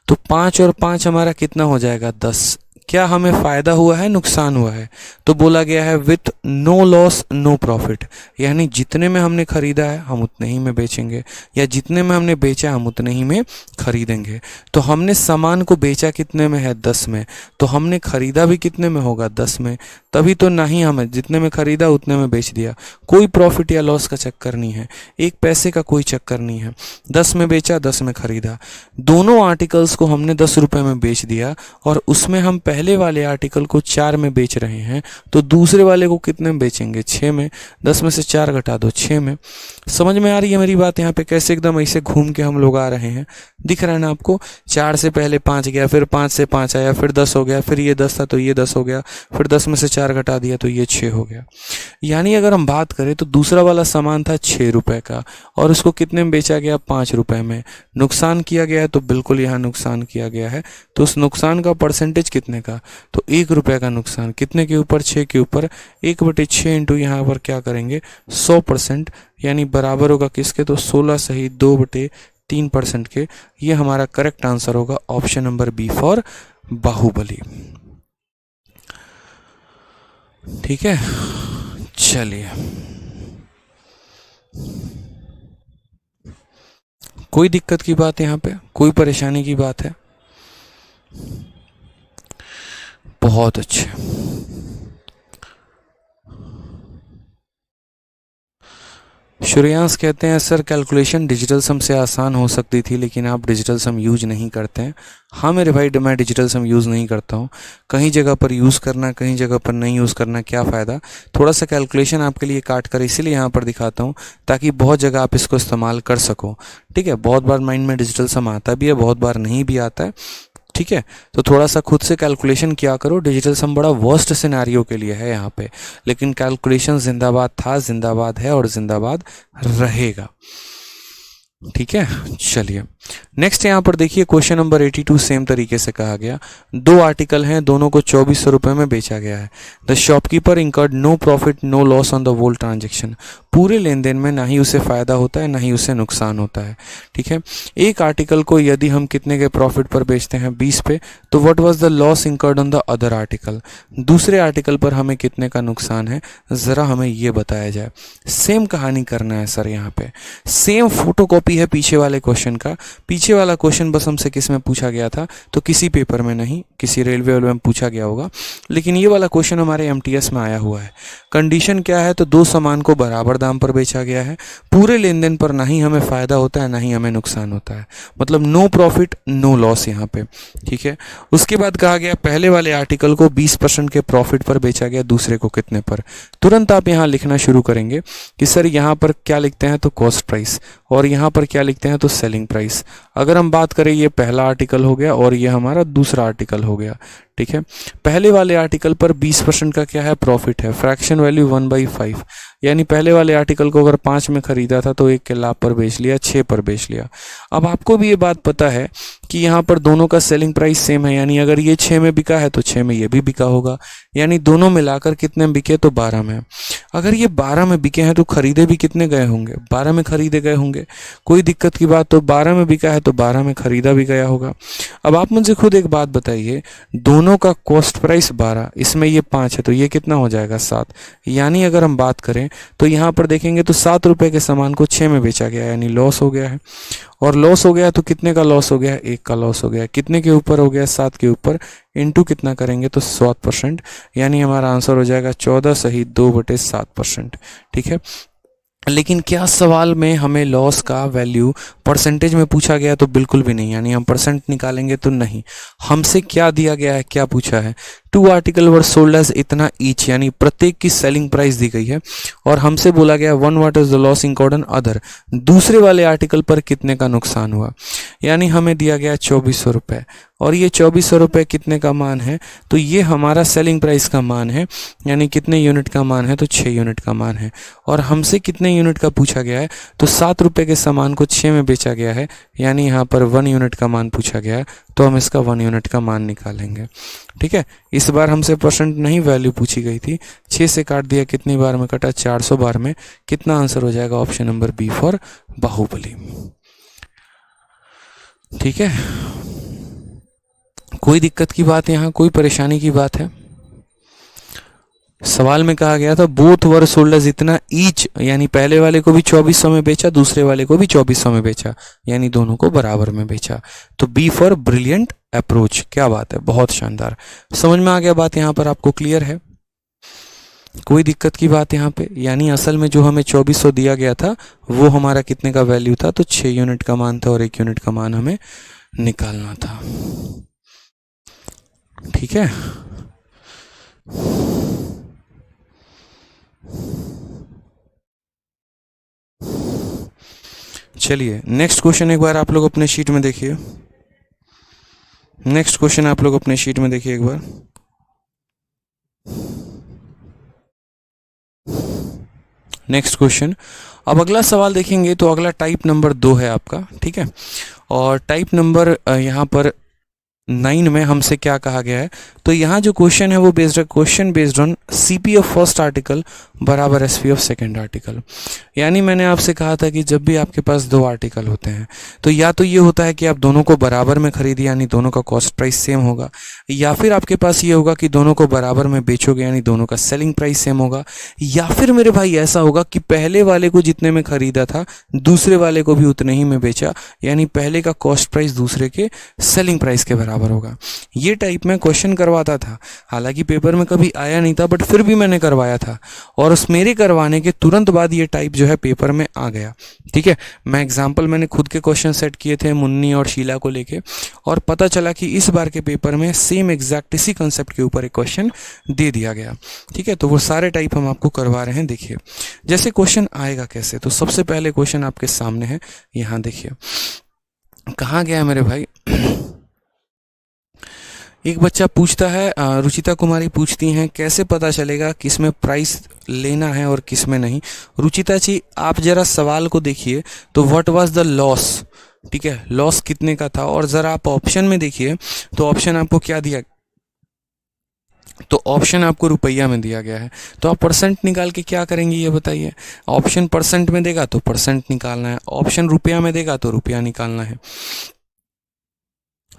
तो 5 और 5 हमारा कितना हो जाएगा? 10। क्या हमें फायदा हुआ है, नुकसान हुआ है? तो बोला गया है with no loss no profit, यानी जितने में हमने खरीदा है हम उतने ही में बेचेंगे, या जितने में हमने बेचा हम उतने ही में खरीदेंगे। तो हमने सामान को बेचा कितने में है, 10 में, तो हमने खरीदा भी कितने में होगा, 10 में। तभी तो नहीं हमें जितने में खरीदा उतने में बेच दिया, कोई प्रॉफिट या लॉस का चक्कर नहीं है, एक पैसे का कोई चक्कर नहीं है। 10 में बेचा, 10 में खरीदा, दोनों आर्टिकल्स को हमने 10 रुपए में बेच दिया, और उसमें हम पहले वाले आर्टिकल को 4 में बेच रहे हैं, तो दूसरे वाले को कितने में बेचेंगे, 6 में। 10 में से 4 घटा दो, 6 में। समझ में आ रही है मेरी बात? यहाँ पे कैसे एकदम ऐसे घूम के हम लोग आ रहे हैं, दिख रहा है ना आपको? 4 से पहले 5 गया, फिर 5 से 5 आया, फिर 10 हो गया, फिर ये 10 था तो ये 10 हो गया, फिर 10 में से 4 घटा दिया तो ये 6 हो गया। यानी अगर हम बात करें तो दूसरा वाला सामान था 6 रुपए का, और उसको कितने में बेचा गया, 5 रुपए में। नुकसान किया गया है, तो बिल्कुल यहाँ नुकसान किया गया है। तो उस नुकसान का परसेंटेज कितने का, तो 1 रुपए का नुकसान, कितने के ऊपर, 6 के ऊपर। 1/6 इंटू यहाँ पर क्या करेंगे, 100%, यानी बराबर होगा किसके, तो 16 सही 2/3% के। ये हमारा करेक्ट आंसर होगा option number B for Baahubali. ठीक है, चलिए, कोई दिक्कत की बात है यहाँ पे, कोई परेशानी की बात है? बहुत अच्छे। श्रेयांश कहते हैं सर कैलकुलेशन डिजिटल सम से आसान हो सकती थी, लेकिन आप डिजिटल सम यूज नहीं करते हैं। हाँ मेरे भाई, मैं डिजिटल सम यूज़ नहीं करता हूँ। कहीं जगह पर यूज़ करना, कहीं जगह पर नहीं यूज़ करना, क्या फ़ायदा। थोड़ा सा कैलकुलेशन आपके लिए काट कर इसीलिए यहाँ पर दिखाता हूँ, ताकि बहुत जगह आप इसको इस्तेमाल कर सको। ठीक है, बहुत बार माइंड में डिजिटल सम आता भी है, बहुत बार नहीं भी आता है। ठीक है, तो थोड़ा सा खुद से कैलकुलेशन किया करो। डिजिटल सम बड़ा वर्स्ट सिनेरियो के लिए है यहाँ पे, लेकिन कैलकुलेशन जिंदाबाद था, जिंदाबाद है और जिंदाबाद रहेगा। ठीक है, चलिए नेक्स्ट यहाँ पर देखिए क्वेश्चन नंबर 82 सेम तरीके से कहा गया। 2 आर्टिकल हैं, दोनों को 2400 रुपये में बेचा गया है। The shopkeeper incurred no profit no loss on the whole transaction. पूरे लेन देन में ना ही उसे फायदा होता है ना ही उसे नुकसान होता है। ठीक है, एक आर्टिकल को यदि हम कितने के प्रॉफिट पर बेचते हैं, 20 पे, तो what was the loss incurred on the other article. दूसरे आर्टिकल पर हमें कितने का नुकसान है, ज़रा हमें ये बताया जाए। सेम कहानी करना है सर, यहाँ पे सेम फोटोकॉपी है पीछे वाले क्वेश्चन का। पीछे वाला क्वेश्चन बस हमसे किस में पूछा गया था, तो किसी पेपर में नहीं, किसी रेलवे वाले में पूछा गया होगा, लेकिन ये वाला क्वेश्चन हमारे एमटीएस में आया हुआ है। कंडीशन क्या है, तो 2 सामान को बराबर दाम पर बेचा गया है, पूरे लेन देन पर ना ही हमें फायदा होता है ना ही हमें नुकसान होता है, मतलब नो प्रॉफिट नो लॉस यहाँ पे। ठीक है, उसके बाद कहा गया पहले वाले आर्टिकल को 20% के प्रॉफिट पर बेचा गया, दूसरे को कितने पर। तुरंत आप यहाँ लिखना शुरू करेंगे कि सर यहाँ पर क्या लिखते हैं, तो कॉस्ट प्राइस, और यहाँ पर क्या लिखते हैं, तो सेलिंग प्राइस। अगर हम बात करें, ये पहला आर्टिकल हो गया और ये हमारा दूसरा आर्टिकल हो गया। ठीक है, पहले वाले आर्टिकल पर 20% का क्या है, प्रॉफिट है, फ्रैक्शन वैल्यू 1/5, यानी पहले वाले आर्टिकल को अगर 5 में खरीदा था तो 1 के लाभ पर बेच लिया, 6 पर बेच लिया। अब आपको भी ये बात पता है कि यहाँ पर दोनों का सेलिंग प्राइस सेम है, यानी अगर ये 6 में बिका है तो 6 में ये भी बिका होगा, यानी दोनों मिलाकर कितने में बिके, तो 12 में। अगर ये 12 में बिके हैं तो खरीदे भी कितने गए होंगे, 12 में खरीदे गए होंगे। कोई दिक्कत की बात, तो 12 में बिका है तो 12 में खरीदा भी गया होगा। अब आप मुझे खुद एक बात बताइए, दोनों का कॉस्ट प्राइस 12, इसमें ये 5 है तो ये कितना हो जाएगा, 7। यानी अगर हम बात करें तो यहाँ पर देखेंगे तो 7 रुपए के सामान को 6 में बेचा गया, यानी लॉस हो गया है। और लॉस हो गया तो कितने का लॉस हो गया, 1 का लॉस हो गया। कितने के ऊपर हो गया, 7 के ऊपर, इनटू कितना करेंगे, तो 7%, यानी हमारा आंसर हो जाएगा 14 सही 2/7%। ठीक है, लेकिन क्या सवाल में हमें लॉस का वैल्यू परसेंटेज में पूछा गया, तो बिल्कुल भी नहीं, यानी हम परसेंट निकालेंगे तो नहीं। हमसे क्या दिया गया है, क्या पूछा है, 2 आर्टिकल वर सोल्ड एज इतना ईच, यानी प्रत्येक की सेलिंग प्राइस दी गई है, और हमसे बोला गया 1 what is the loss incurred on other, दूसरे वाले आर्टिकल पर कितने का नुकसान हुआ। यानी हमें दिया गया 2400 रुपये, और ये 2400 रुपये कितने का मान है, तो ये हमारा सेलिंग प्राइस का मान है, यानी कितने यूनिट का मान है, तो 6 यूनिट का मान है। और हमसे कितने यूनिट का पूछा गया है, तो 7 रुपये के सामान को 6 में बेचा गया है, यानी यहाँ पर 1 यूनिट का मान पूछा गया है, तो हम इसका 1 यूनिट का मान निकालेंगे। ठीक है, इस बार हमसे परसेंट नहीं वैल्यू पूछी गई थी। 6 से काट दिया, कितनी बार में कटा, 400 बार में। कितना आंसर हो जाएगा, option number B for Baahubali. ठीक है, कोई दिक्कत की बात है यहाँ, कोई परेशानी की बात है? सवाल में कहा गया था बोथ वर सोल्ड एज इतना ईच, यानी पहले वाले को भी 2400 में बेचा, दूसरे वाले को भी 2400 में बेचा, यानी दोनों को बराबर में बेचा। तो बी फॉर ब्रिलियंट अप्रोच। क्या बात है, बहुत शानदार। समझ में आ गया बात, यहाँ पर आपको क्लियर है? कोई दिक्कत की बात यहाँ पे? यानी असल में जो हमें 2400 दिया गया था वो हमारा कितने का वैल्यू था? तो 6 यूनिट का मान था और 1 यूनिट का मान हमें निकालना था। ठीक है, चलिए नेक्स्ट क्वेश्चन एक बार आप लोग अपने शीट में देखिए। नेक्स्ट क्वेश्चन आप लोग अपने शीट में देखिए एक बार। नेक्स्ट क्वेश्चन, अब अगला सवाल देखेंगे तो अगला टाइप नंबर 2 है आपका। ठीक है, और टाइप नंबर यहाँ पर 9 में हमसे क्या कहा गया है? तो यहाँ जो क्वेश्चन है वो question based on CP of first article बराबर एसपी ऑफ सेकंड आर्टिकल। यानी मैंने आपसे कहा था कि जब भी आपके पास 2 आर्टिकल होते हैं तो या तो ये होता है कि आप दोनों को बराबर में खरीदिए यानी दोनों का कॉस्ट प्राइस सेम होगा, या फिर आपके पास ये होगा कि दोनों को बराबर में बेचोगे यानी दोनों का सेलिंग प्राइस सेम होगा, या फिर मेरे भाई ऐसा होगा कि पहले वाले को जितने में खरीदा था दूसरे वाले को भी उतने ही में बेचा, यानी पहले का कॉस्ट प्राइस दूसरे के सेलिंग प्राइस के बराबर होगा। ये टाइप में क्वेश्चन करवाता था, हालांकि पेपर में कभी आया नहीं था बट फिर भी मैंने करवाया था, और उस मेरे करवाने के तुरंत बाद ये टाइप जो है पेपर में आ गया। ठीक है, मैं एग्जाम्पल मैंने खुद के क्वेश्चन सेट किए थे मुन्नी और शीला को लेके, और पता चला कि इस बार के पेपर में सेम एग्जैक्ट इसी कंसेप्ट के ऊपर एक क्वेश्चन दे दिया गया। ठीक है, तो वो सारे टाइप हम आपको करवा रहे हैं। देखिए जैसे क्वेश्चन आएगा कैसे, तो सबसे पहले क्वेश्चन आपके सामने है, यहाँ देखिए कहाँ गया है मेरे भाई। एक बच्चा पूछता है, रुचिता कुमारी पूछती हैं कैसे पता चलेगा किसमें प्राइस लेना है और किसमें नहीं। रुचिता जी आप जरा सवाल को देखिए, तो व्हाट वाज द लॉस, ठीक है, लॉस कितने का था, और जरा आप ऑप्शन में देखिए तो ऑप्शन आपको क्या दिया, तो ऑप्शन आपको रुपया में दिया गया है, तो आप परसेंट निकाल के क्या करेंगे ये बताइए। ऑप्शन परसेंट में देगा तो परसेंट निकालना है, ऑप्शन रुपया में देगा तो रुपया निकालना है।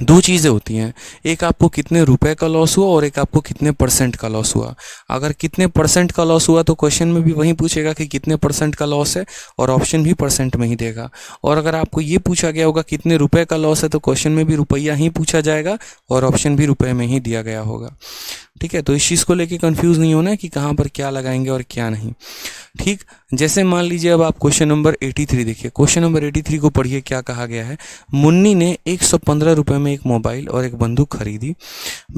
2 चीज़ें होती हैं, एक आपको कितने रुपए का लॉस हुआ और एक आपको कितने परसेंट का लॉस हुआ। अगर कितने परसेंट का लॉस हुआ तो क्वेश्चन में भी वही पूछेगा कि कितने परसेंट का लॉस है, और ऑप्शन भी परसेंट में ही देगा। और अगर आपको ये पूछा गया होगा कितने रुपए का लॉस है तो क्वेश्चन में भी रुपया ही पूछा जाएगा और ऑप्शन भी रुपए में ही दिया गया होगा। ठीक है, तो इस चीज़ को लेके कंफ्यूज नहीं होना है कि कहाँ पर क्या लगाएंगे और क्या नहीं। ठीक, जैसे मान लीजिए अब आप क्वेश्चन नंबर 83 देखिए। क्वेश्चन नंबर 83 को पढ़िए, क्या कहा गया है। मुन्नी ने 115 रुपये में एक मोबाइल और एक बंदूक खरीदी।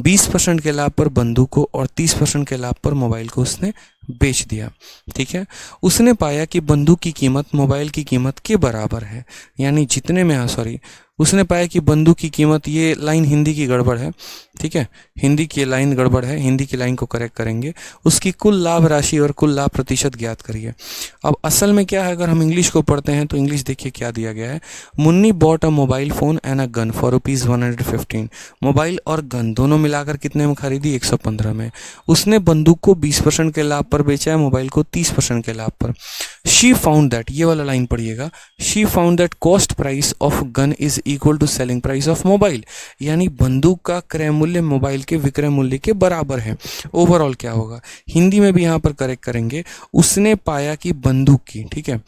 20% के लाभ पर बंदूक को और 30% के लाभ पर मोबाइल को उसने बेच दिया। ठीक है, उसने पाया कि बंदूक की कीमत मोबाइल की कीमत के बराबर है, यानी जितने में, उसने पाया कि बंदूक की कीमत, ये लाइन हिंदी की गड़बड़ है, ठीक है, हिंदी की लाइन गड़बड़ है, हिंदी की लाइन को करेक्ट करेंगे। उसकी कुल लाभ राशि और कुल लाभ प्रतिशत ज्ञात करिए। अब असल में क्या है, अगर हम इंग्लिश को पढ़ते हैं तो इंग्लिश देखिए क्या दिया गया है। Munni bought a mobile phone and a gun for ₹115। Mobile और गन दोनों मिलाकर कितने में खरीदी? 115 में। उसने बंदूक को 20% के लाभ पर बेचा है, मोबाइल को 30% के लाभ पर। शी फाउंड दैट, ये वाला लाइन पढ़िएगा, she found that cost price of gun is equal to selling price of mobile, यानी बंदूक का क्रय मूल्य मोबाइल के विक्रय मूल्य के बराबर है। ओवरऑल क्या होगा, हिंदी में भी यहां पर करेक्ट करेंगे। उसने पाया कि बंदूक की, ठीक है,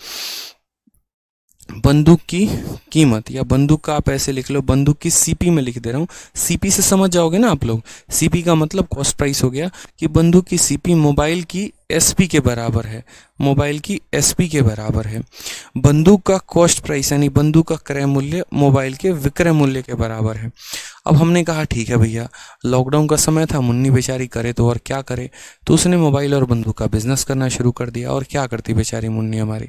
बंदूक की कीमत, या बंदूक का आप ऐसे लिख लो, बंदूक की सीपी में लिख दे रहा हूं, सीपी से समझ जाओगे ना आप लोग। सीपी का मतलब कॉस्ट प्राइस हो गया, कि बंदूक की सीपी मोबाइल की एसपी के बराबर है, मोबाइल की एसपी के बराबर है। बंदूक का कॉस्ट प्राइस यानी बंदूक का क्रय मूल्य मोबाइल के विक्रय मूल्य के बराबर है। अब हमने कहा ठीक है भैया, लॉकडाउन का समय था, मुन्नी बेचारी करे तो और क्या करे, तो उसने मोबाइल और बंदूक का बिजनेस करना शुरू कर दिया। और क्या करती बेचारी मुन्नी हमारी,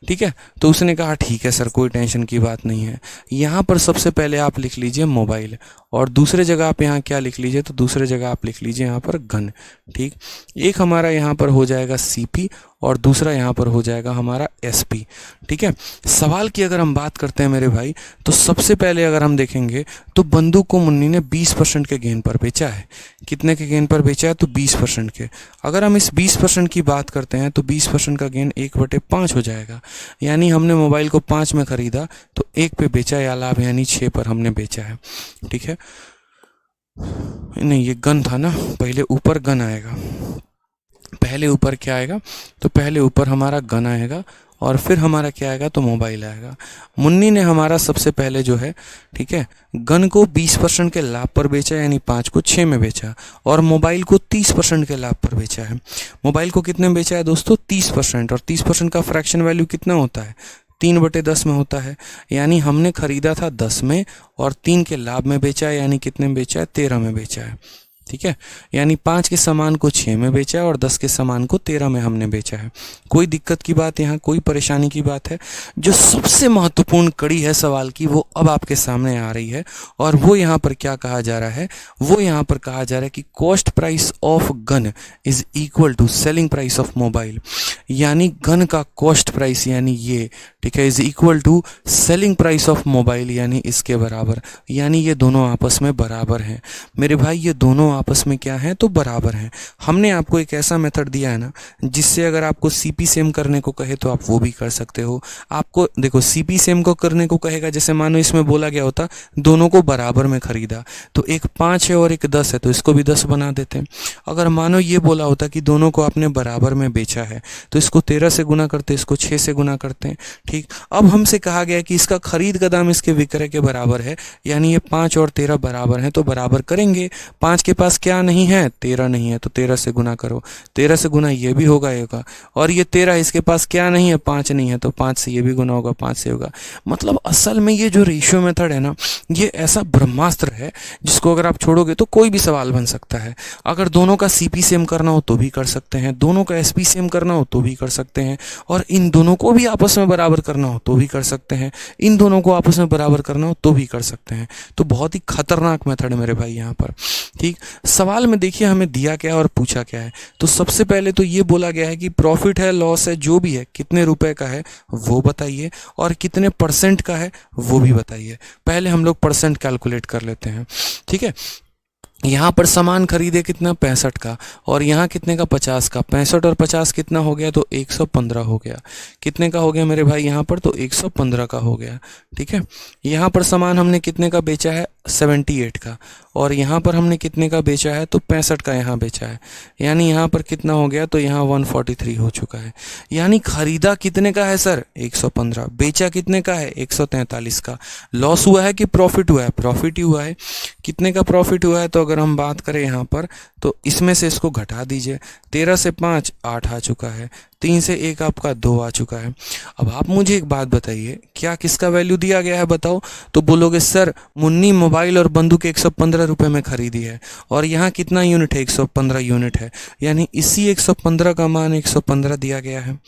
ठीक है, तो उसने कहा ठीक है सर, कोई टेंशन की बात नहीं है। यहाँ पर सबसे पहले आप लिख लीजिए मोबाइल, और दूसरे जगह आप यहाँ क्या लिख लीजिए, तो दूसरे जगह आप लिख लीजिए यहाँ पर गन। ठीक, एक हमारा यहाँ पर हो जाएगा सीपी और दूसरा यहाँ पर हो जाएगा हमारा एसपी। ठीक है, सवाल की अगर हम बात करते हैं मेरे भाई, तो सबसे पहले अगर हम देखेंगे तो बंदूक को मुन्नी ने 20% के गेन पर बेचा है। कितने के गेन पर बेचा है, तो 20% के। अगर हम इस 20% की बात करते हैं तो 20% का गेन 1/5 हो जाएगा, यानी हमने मोबाइल को 5 में खरीदा तो 1 पे बेचा, या लाभ यानी 6 पर हमने बेचा है। ठीक है, नहीं, ये गन था ना, पहले ऊपर गन आएगा। पहले ऊपर क्या आएगा, तो पहले ऊपर हमारा गन आएगा और फिर हमारा क्या आएगा, तो मोबाइल आएगा। मुन्नी ने हमारा सबसे पहले जो है, ठीक है, गन को 20% के लाभ पर बेचा, यानी 5 को 6 में बेचा, और मोबाइल को 30% के लाभ पर बेचा है। मोबाइल को कितने में बेचा है दोस्तों, 30%, और 30% का फ्रैक्शन वैल्यू कितना होता है, 3/10 में होता है। यानी हमने खरीदा था 10 में और 3 के लाभ में बेचा है, यानी कितने में बेचा है, 13 में बेचा है। ठीक है, यानी 5 के सामान को 6 में बेचा है और 10 के सामान को 13 में हमने बेचा है। कोई दिक्कत की बात, यहाँ कोई परेशानी की बात है? जो सबसे महत्वपूर्ण कड़ी है सवाल की, वो अब आपके सामने आ रही है, और वो यहाँ पर क्या कहा जा रहा है, वो यहाँ पर कहा जा रहा है कि cost price of gun is equal to selling price of mobile. यानी गन का कॉस्ट प्राइस, यानी ये, ठीक है, is equal to selling price of mobile, यानी इसके बराबर। यानी ये दोनों आपस में बराबर हैं मेरे भाई, ये दोनों आपस में क्या है, तो बराबर हैं। हमने आपको एक ऐसा मेथड दिया है ना, जिससे अगर आपको सीपी सेम करने को कहे तो आप वो भी कर सकते हो। आपको देखो, सीपी सेम को करने को कहेगा, जैसे मानो इसमें बोला गया होता दोनों को बराबर में खरीदा, तो एक 5 है और एक 10 है, तो इसको भी 10 बना देते हैं। अगर मानो ये बोला होता कि दोनों को आपने बराबर में बेचा है, तो इसको 13 से गुना करते, इसको 6 से गुना करते हैं। ठीक, अब हमसे कहा गया कि इसका खरीद का दाम इसके विक्रय के बराबर है, यानी ये 5 और 13 बराबर हैं, तो बराबर करेंगे। 5 के पास क्या नहीं है, 13 नहीं है, तो 13 से गुना करो, 13 से गुना ये भी होगा, और ये 13 इसके पास क्या नहीं है, 5 नहीं है, तो 5 से ये भी गुना होगा, 5 से होगा। मतलब असल में ये जो रेशियो मेथड है ना, ये ऐसा ब्रह्मास्त्र है जिसको अगर आप छोड़ोगे तो कोई भी सवाल बन सकता है। अगर दोनों का सीपी सेम करना हो तो भी कर सकते हैं, दोनों का एसपी सेम करना हो तो भी कर सकते हैं, और इन दोनों को भी आपस में बराबर करना हो तो भी कर सकते हैं, इन दोनों को आपस में बराबर करना हो तो भी कर सकते हैं। तो बहुत ही खतरनाक मेथड है मेरे भाई यहाँ पर। ठीक, सवाल में देखिए हमें दिया क्या है और पूछा क्या है। तो सबसे पहले तो ये बोला गया है कि प्रॉफिट है, लॉस है, जो भी है, कितने रुपए का है वो बताइए, और कितने परसेंट का है वो भी बताइए। पहले हम लोग परसेंट कैलकुलेट कर लेते हैं। ठीक है, यहाँ पर सामान खरीदे कितना, 65 का, और यहाँ कितने का, 50 का। 65 और 50 कितना हो गया, तो 115 हो गया। कितने का हो गया मेरे भाई यहाँ पर, तो 115 का हो गया। ठीक है, यहाँ पर सामान हमने कितने का बेचा है, 78 का, और यहाँ पर हमने कितने का बेचा है, तो 65 का यहाँ बेचा है। यानी यहाँ पर कितना हो गया, तो यहाँ 143 हो चुका है। यानी खरीदा कितने का है सर, 115, बेचा कितने का है, 143 का। लॉस हुआ है कि प्रॉफिट हुआ है, प्रॉफिट ही हुआ है। कितने का प्रॉफिट हुआ है, तो अगर हम बात करें यहाँ पर, तो इसमें से इसको घटा दीजिए, 13 से 5 8 आ चुका है, 3 से 1 आपका 2 आ चुका है। अब आप मुझे एक बात बताइए, क्या किसका वैल्यू दिया गया है बताओ? तो बोलोगे सर मुन्नी मोबाइल और बंदूक 115 रुपये में खरीदी है, और यहाँ कितना यूनिट है, 115 यूनिट है, यानी इसी 115 का मान 115 दिया गया है,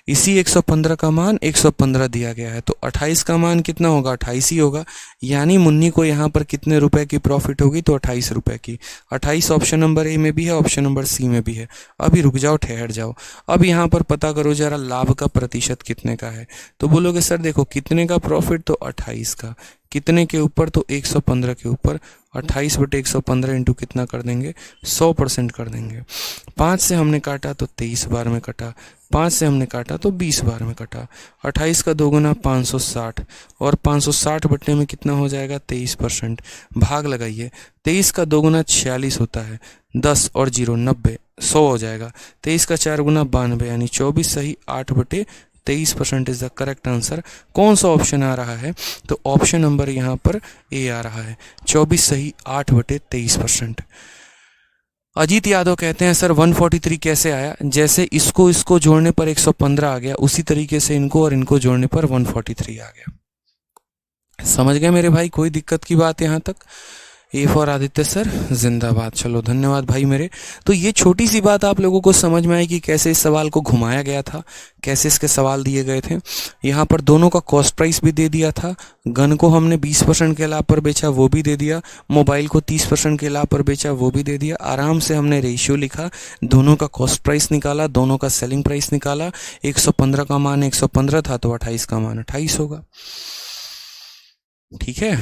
इसी 115 का मान 115 दिया गया है। तो 28 का मान कितना होगा, 28 ही होगा। यानी मुन्नी को यहाँ पर कितने रुपए की प्रॉफिट होगी, तो 28 रुपए की। 28 ऑप्शन नंबर ए में भी है, ऑप्शन नंबर सी में भी है। अभी रुक जाओ, ठहर जाओ, अब यहाँ पर पता करो जरा लाभ का प्रतिशत कितने का है। तो बोलोगे सर देखो कितने का प्रॉफिट, तो 28 का, कितने के ऊपर, तो 115 के ऊपर। 28/115 इंटू कितना कर देंगे, 100% कर देंगे। 5 से हमने काटा तो 23 बार में कटा, 5 से हमने काटा तो 20 बार में कटा। 28 का 2 गुना 560, और 560 बटने में कितना हो जाएगा, 23%। भाग लगाइए, 23 का 2 गुना 46 होता है, 10 और 0 90, 100 हो जाएगा। 23 का 4 गुना 92, यानी 24 सही 8/23% इज द करेक्ट आंसर। कौन सा ऑप्शन आ रहा है, तो ऑप्शन नंबर यहाँ पर ए आ रहा है, 24 सही 8/23%। अजीत यादव कहते हैं सर 143 कैसे आया? जैसे इसको जोड़ने पर 115 आ गया, उसी तरीके से इनको और इनको जोड़ने पर 143 आ गया। समझ गए मेरे भाई, कोई दिक्कत की बात यहाँ तक? ए फॉर आदित्य सर जिंदाबाद। चलो धन्यवाद भाई मेरे। तो ये छोटी सी बात आप लोगों को समझ में आई कि कैसे इस सवाल को घुमाया गया था, कैसे इसके सवाल दिए गए थे। यहाँ पर दोनों का कॉस्ट प्राइस भी दे दिया था, गन को हमने 20% के लाभ पर बेचा वो भी दे दिया, मोबाइल को 30% के लाभ पर बेचा वो भी दे दिया। आराम से हमने रेशियो लिखा, दोनों का कॉस्ट प्राइस निकाला, दोनों का सेलिंग प्राइस निकाला। 115 का मान 115 था तो 28 का मान 28 होगा। ठीक है,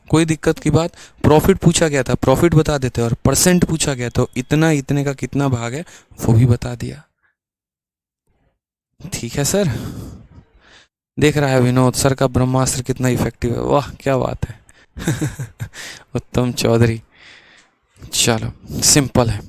कोई दिक्कत की बात? प्रॉफिट पूछा गया था, प्रॉफिट बता देते, और परसेंट पूछा गया तो इतना, इतने का कितना भाग है वो भी बता दिया। ठीक है सर। देख रहा है विनोद सर का ब्रह्मास्त्र कितना इफेक्टिव है, वाह क्या बात है। उत्तम चौधरी, चलो सिंपल है,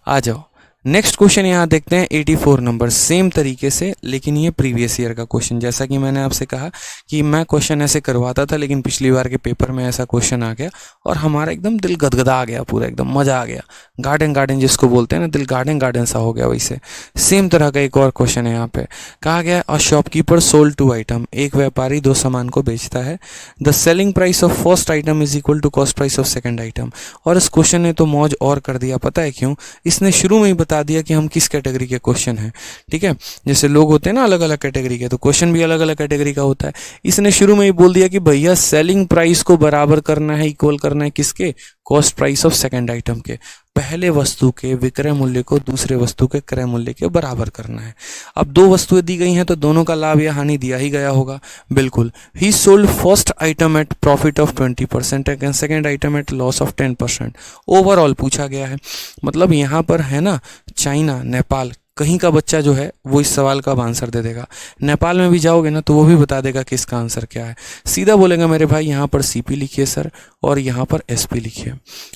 आ जाओ। नेक्स्ट क्वेश्चन यहाँ देखते हैं 84 नंबर, सेम तरीके से, लेकिन ये प्रीवियस ईयर का क्वेश्चन। जैसा कि मैंने आपसे कहा कि मैं क्वेश्चन ऐसे करवाता था, लेकिन पिछली बार के पेपर में ऐसा क्वेश्चन आ गया और हमारा एकदम दिल गदगदा आ गया, पूरा एकदम मज़ा आ गया, गार्डन गार्डन जिसको बोलते हैं ना, दिल गार्डन गार्डन सा हो गया। वैसे सेम तरह का एक और क्वेश्चन है यहाँ पे, कहा गया अ शॉपकीपर सोल्ड 2 आइटम, एक व्यापारी 2 सामान को बेचता है। The selling price of first item is equal to cost price of second item. और इस क्वेश्चन ने तो मौज और कर दिया, पता है क्यों? इसने शुरू में ही बता दिया कि हम किस कैटेगरी के क्वेश्चन हैं, ठीक है। जैसे लोग होते हैं ना अलग अलग कैटेगरी के, तो क्वेश्चन भी अलग अलग कैटेगरी का होता है। इसने शुरू में ही बोल दिया कि भैया सेलिंग प्राइस को बराबर करना है, इक्वल करना है किसके? Cost price of second item के। पहले वस्तु के विक्रय मूल्य को दूसरे वस्तु के क्रय मूल्य के बराबर करना है। अब 2 वस्तुएं दी गई हैं तो दोनों का लाभ या हानि दिया ही गया होगा, बिल्कुल। He sold first item at profit of 20% and second item at loss of 10%। Overall पूछा गया है, मतलब यहाँ पर है ना चाइना, नेपाल, कहीं का बच्चा जो है वो इस सवाल का आंसर दे देगा। नेपाल में भी जाओगे ना तो वो भी बता देगा कि इसका आंसर क्या है। सीधा बोलेगा मेरे भाई यहाँ पर सीपी लिखिए सर और यहाँ पर एसपी लिखिए।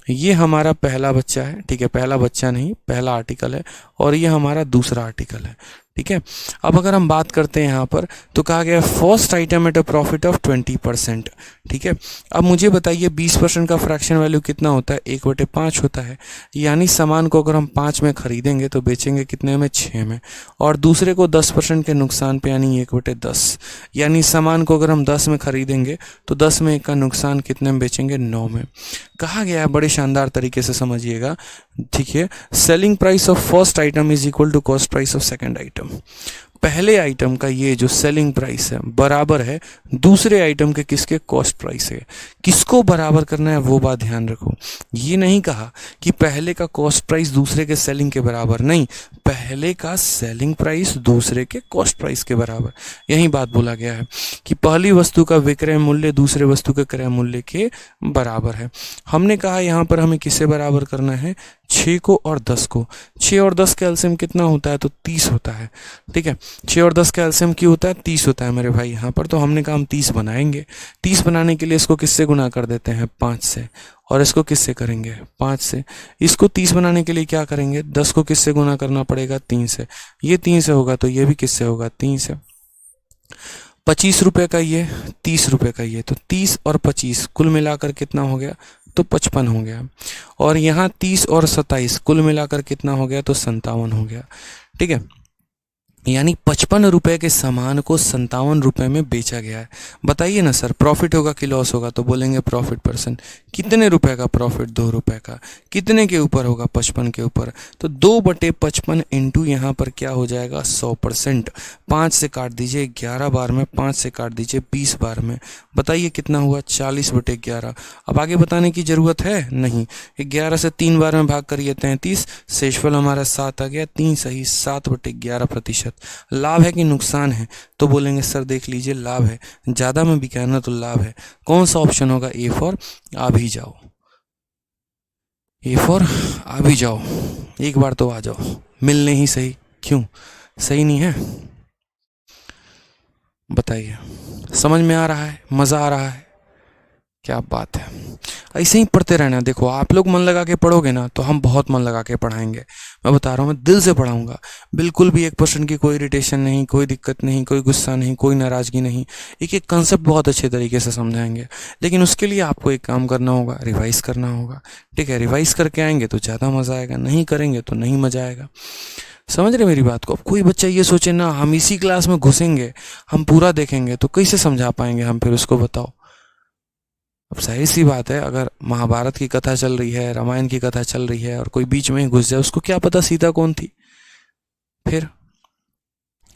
ये हमारा पहला बच्चा है, ठीक है, पहला बच्चा नहीं, पहला आर्टिकल है, और ये हमारा दूसरा आर्टिकल है, ठीक है। अब अगर हम बात करते हैं यहाँ पर, तो कहा गया first item at a profit of 20%, ठीक है। अब मुझे बताइए 20% का फ्रैक्शन वैल्यू कितना होता है? 1/5 होता है। यानी सामान को अगर हम 5 में खरीदेंगे तो बेचेंगे कितने में? 6 में। और दूसरे को 10% के नुकसान पे, यानी 1/10। यानी सामान को अगर हम 10 में खरीदेंगे तो 10 में 1 का नुकसान कितने में बेचेंगे? 9 में। कहा गया है, बड़े शानदार तरीके से समझिएगा, ठीक है। Selling price of first item is equal to cost price of second item. पहले आइटम का ये जो सेलिंग प्राइस है बराबर है दूसरे आइटम के किसके? कॉस्ट प्राइस है। किसको बराबर करना है वो बात ध्यान रखो। ये नहीं कहा कि पहले का कॉस्ट प्राइस दूसरे के सेलिंग के बराबर, नहीं, पहले का सेलिंग प्राइस दूसरे के कॉस्ट प्राइस के बराबर। यही बात बोला गया है कि पहली वस्तु का विक्रय मूल्य दूसरे वस्तु के क्रय मूल्य के बराबर है। हमने कहा यहाँ पर हमें किससे बराबर करना है? 6 को और 10 को। 6 और 10 का एलसीएम कितना होता है? तो 30 होता है, ठीक है। 6 और 10 का एलसीएम क्यों होता है? 30 होता है मेरे भाई यहाँ पर। तो हमने कहा हम 30 बनाएंगे। 30 बनाने के लिए इसको किससे गुना कर देते हैं? 5 से। और इसको किससे करेंगे? 5 से। इसको 30 बनाने के लिए क्या करेंगे? 10 को किससे गुना करना पड़ेगा? 3 से। ये 3 से होगा तो ये भी किससे होगा? 3 से। 25 रुपये का ये, 30 रुपये का ये, तो 30 और 25 कुल मिलाकर कितना हो गया? तो 55 हो गया। और यहाँ 30 और 27 कुल मिलाकर कितना हो गया? तो 57 हो गया, ठीक है। यानी 55 रुपए के सामान को 57 रुपए में बेचा गया है। बताइए ना सर, प्रॉफिट होगा कि लॉस होगा? तो बोलेंगे प्रॉफिट परसेंट। कितने रुपए का प्रॉफिट? 2 रुपए का। कितने के ऊपर होगा? 55 के ऊपर। तो 2/55 इंटू यहाँ पर क्या हो जाएगा? 100%। 5 से काट दीजिए 11 बार में, 5 से काट दीजिए 20 बार में। बताइए कितना हुआ? 40/11। अब आगे बताने की जरूरत है नहीं। 11 से 3 बार में भाग करिए 33, शेषफल हमारा 7 आ गया। 3 सही 7/11%। लाभ है कि नुकसान है? तो बोलेंगे सर देख लीजिए लाभ है, ज्यादा में बिका ना तो लाभ है। कौन सा ऑप्शन होगा? ए फॉर आ भी जाओ, ए फॉर आ भी जाओ। एक बार तो आ जाओ, मिलने ही सही। क्यों सही नहीं है? बताइए, समझ में आ रहा है? मजा आ रहा है? क्या बात है। ऐसे ही पढ़ते रहना। देखो आप लोग मन लगा के पढ़ोगे ना तो हम बहुत मन लगा के पढ़ाएंगे। मैं बता रहा हूँ, मैं दिल से पढ़ाऊंगा। बिल्कुल भी 1% की कोई इरिटेशन नहीं, कोई दिक्कत नहीं, कोई गुस्सा नहीं, कोई नाराजगी नहीं। एक एक कंसेप्ट बहुत अच्छे तरीके से समझाएंगे। लेकिन उसके लिए आपको एक काम करना होगा, रिवाइज करना होगा, ठीक है। रिवाइज करके आएंगे तो ज़्यादा मज़ा आएगा, नहीं करेंगे तो नहीं मज़ा आएगा। समझ रहे मेरी बात को? अब कोई बच्चा ये सोचे ना हम इसी क्लास में घुसेंगे, हम पूरा देखेंगे, तो कैसे समझा पाएंगे हम फिर? उसको बताओ। अब जाहिर सी बात है, अगर महाभारत की कथा चल रही है, रामायण की कथा चल रही है और कोई बीच में ही घुस जाए, उसको क्या पता सीता कौन थी फिर?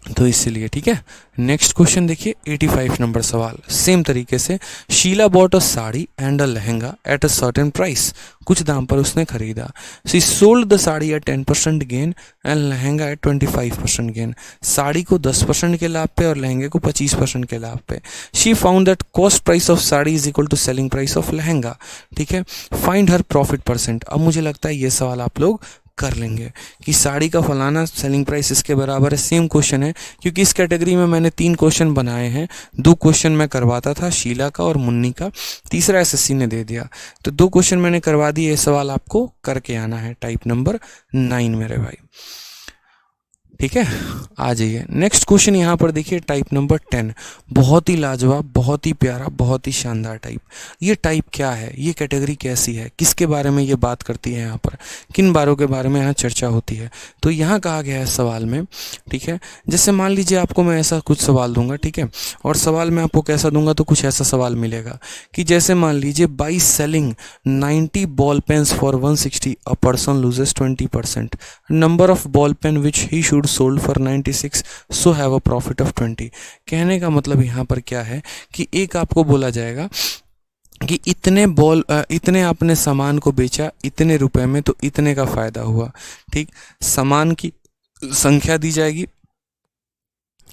तो इसलिए ठीक है। नेक्स्ट क्वेश्चन देखिए 85 नंबर सवाल, सेम तरीके से। Sheela bought a sari and a lehenga at a certain price. कुछ दाम पर उसने खरीदा। She sold the sari at 10% gain and lehenga at 25% gain. Sari को 10% के लाभ पे और लहंगे को 25% के लाभ पे। She found that cost price of sari is equal to selling price of lehenga. ठीक है, फाइंड हर प्रॉफिट परसेंट। अब मुझे लगता है ये सवाल आप लोग कर लेंगे कि साड़ी का फलाना सेलिंग प्राइस इसके बराबर है। सेम क्वेश्चन है, क्योंकि इस कैटेगरी में मैंने 3 क्वेश्चन बनाए हैं। 2 क्वेश्चन मैं करवाता था, शीला का और मुन्नी का, तीसरा एसएससी ने दे दिया, तो 2 क्वेश्चन मैंने करवा दिए। ये सवाल आपको करके आना है, टाइप नंबर 9 मेरे भाई। ठीक है, आ जाइए नेक्स्ट क्वेश्चन। यहाँ पर देखिए टाइप नंबर 10, बहुत ही लाजवाब, बहुत ही प्यारा, बहुत ही शानदार टाइप। ये टाइप क्या है, ये कैटेगरी कैसी है, किसके बारे में ये बात करती है, यहाँ पर किन बारों के बारे में यहाँ चर्चा होती है। तो यहाँ कहा गया है सवाल में, ठीक है, जैसे मान लीजिए आपको मैं ऐसा कुछ सवाल दूंगा, ठीक है, और सवाल मैं आपको कैसा दूंगा, तो कुछ ऐसा सवाल मिलेगा कि जैसे मान लीजिए by selling 90 ball pens for 160 a person loses 20%, number of ball pen which he should sold for 96 so have a profit of 20। कहने का मतलब यहाँ पर क्या है कि एक आपको बोला जाएगा कि इतने आपने सामान को बेचा इतने रुपए में, तो इतने का फायदा हुआ। ठीक, सामान की संख्या दी जाएगी,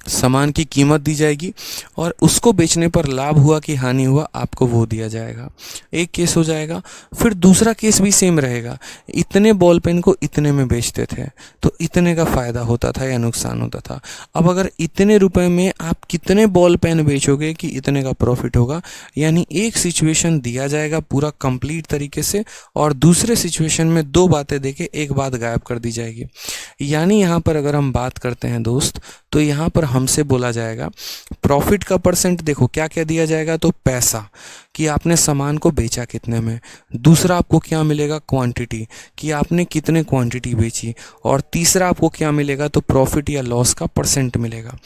सामान की कीमत दी जाएगी, और उसको बेचने पर लाभ हुआ कि हानि हुआ आपको वो दिया जाएगा। एक केस हो जाएगा। फिर दूसरा केस भी सेम रहेगा, इतने बॉल पेन को इतने में बेचते थे तो इतने का फायदा होता था या नुकसान होता था। अब अगर इतने रुपए में आप कितने बॉल पेन बेचोगे कि इतने का प्रॉफिट होगा, यानी एक सिचुएशन दिया जाएगा पूरा कंप्लीट तरीके से, और दूसरे सिचुएशन में 2 बातें देके एक बात गायब कर दी जाएगी। यानी यहाँ पर अगर हम बात करते हैं दोस्त, तो यहाँ पर हमसे बोला जाएगा प्रॉफिट का परसेंट। देखो क्या क्या दिया जाएगा, तो पैसा कि आपने सामान को बेचा कितने में, दूसरा आपको क्या मिलेगा, क्वांटिटी कि आपने कितने क्वांटिटी बेची, और तीसरा आपको क्या मिलेगा, तो प्रॉफिट या लॉस का परसेंट मिलेगा।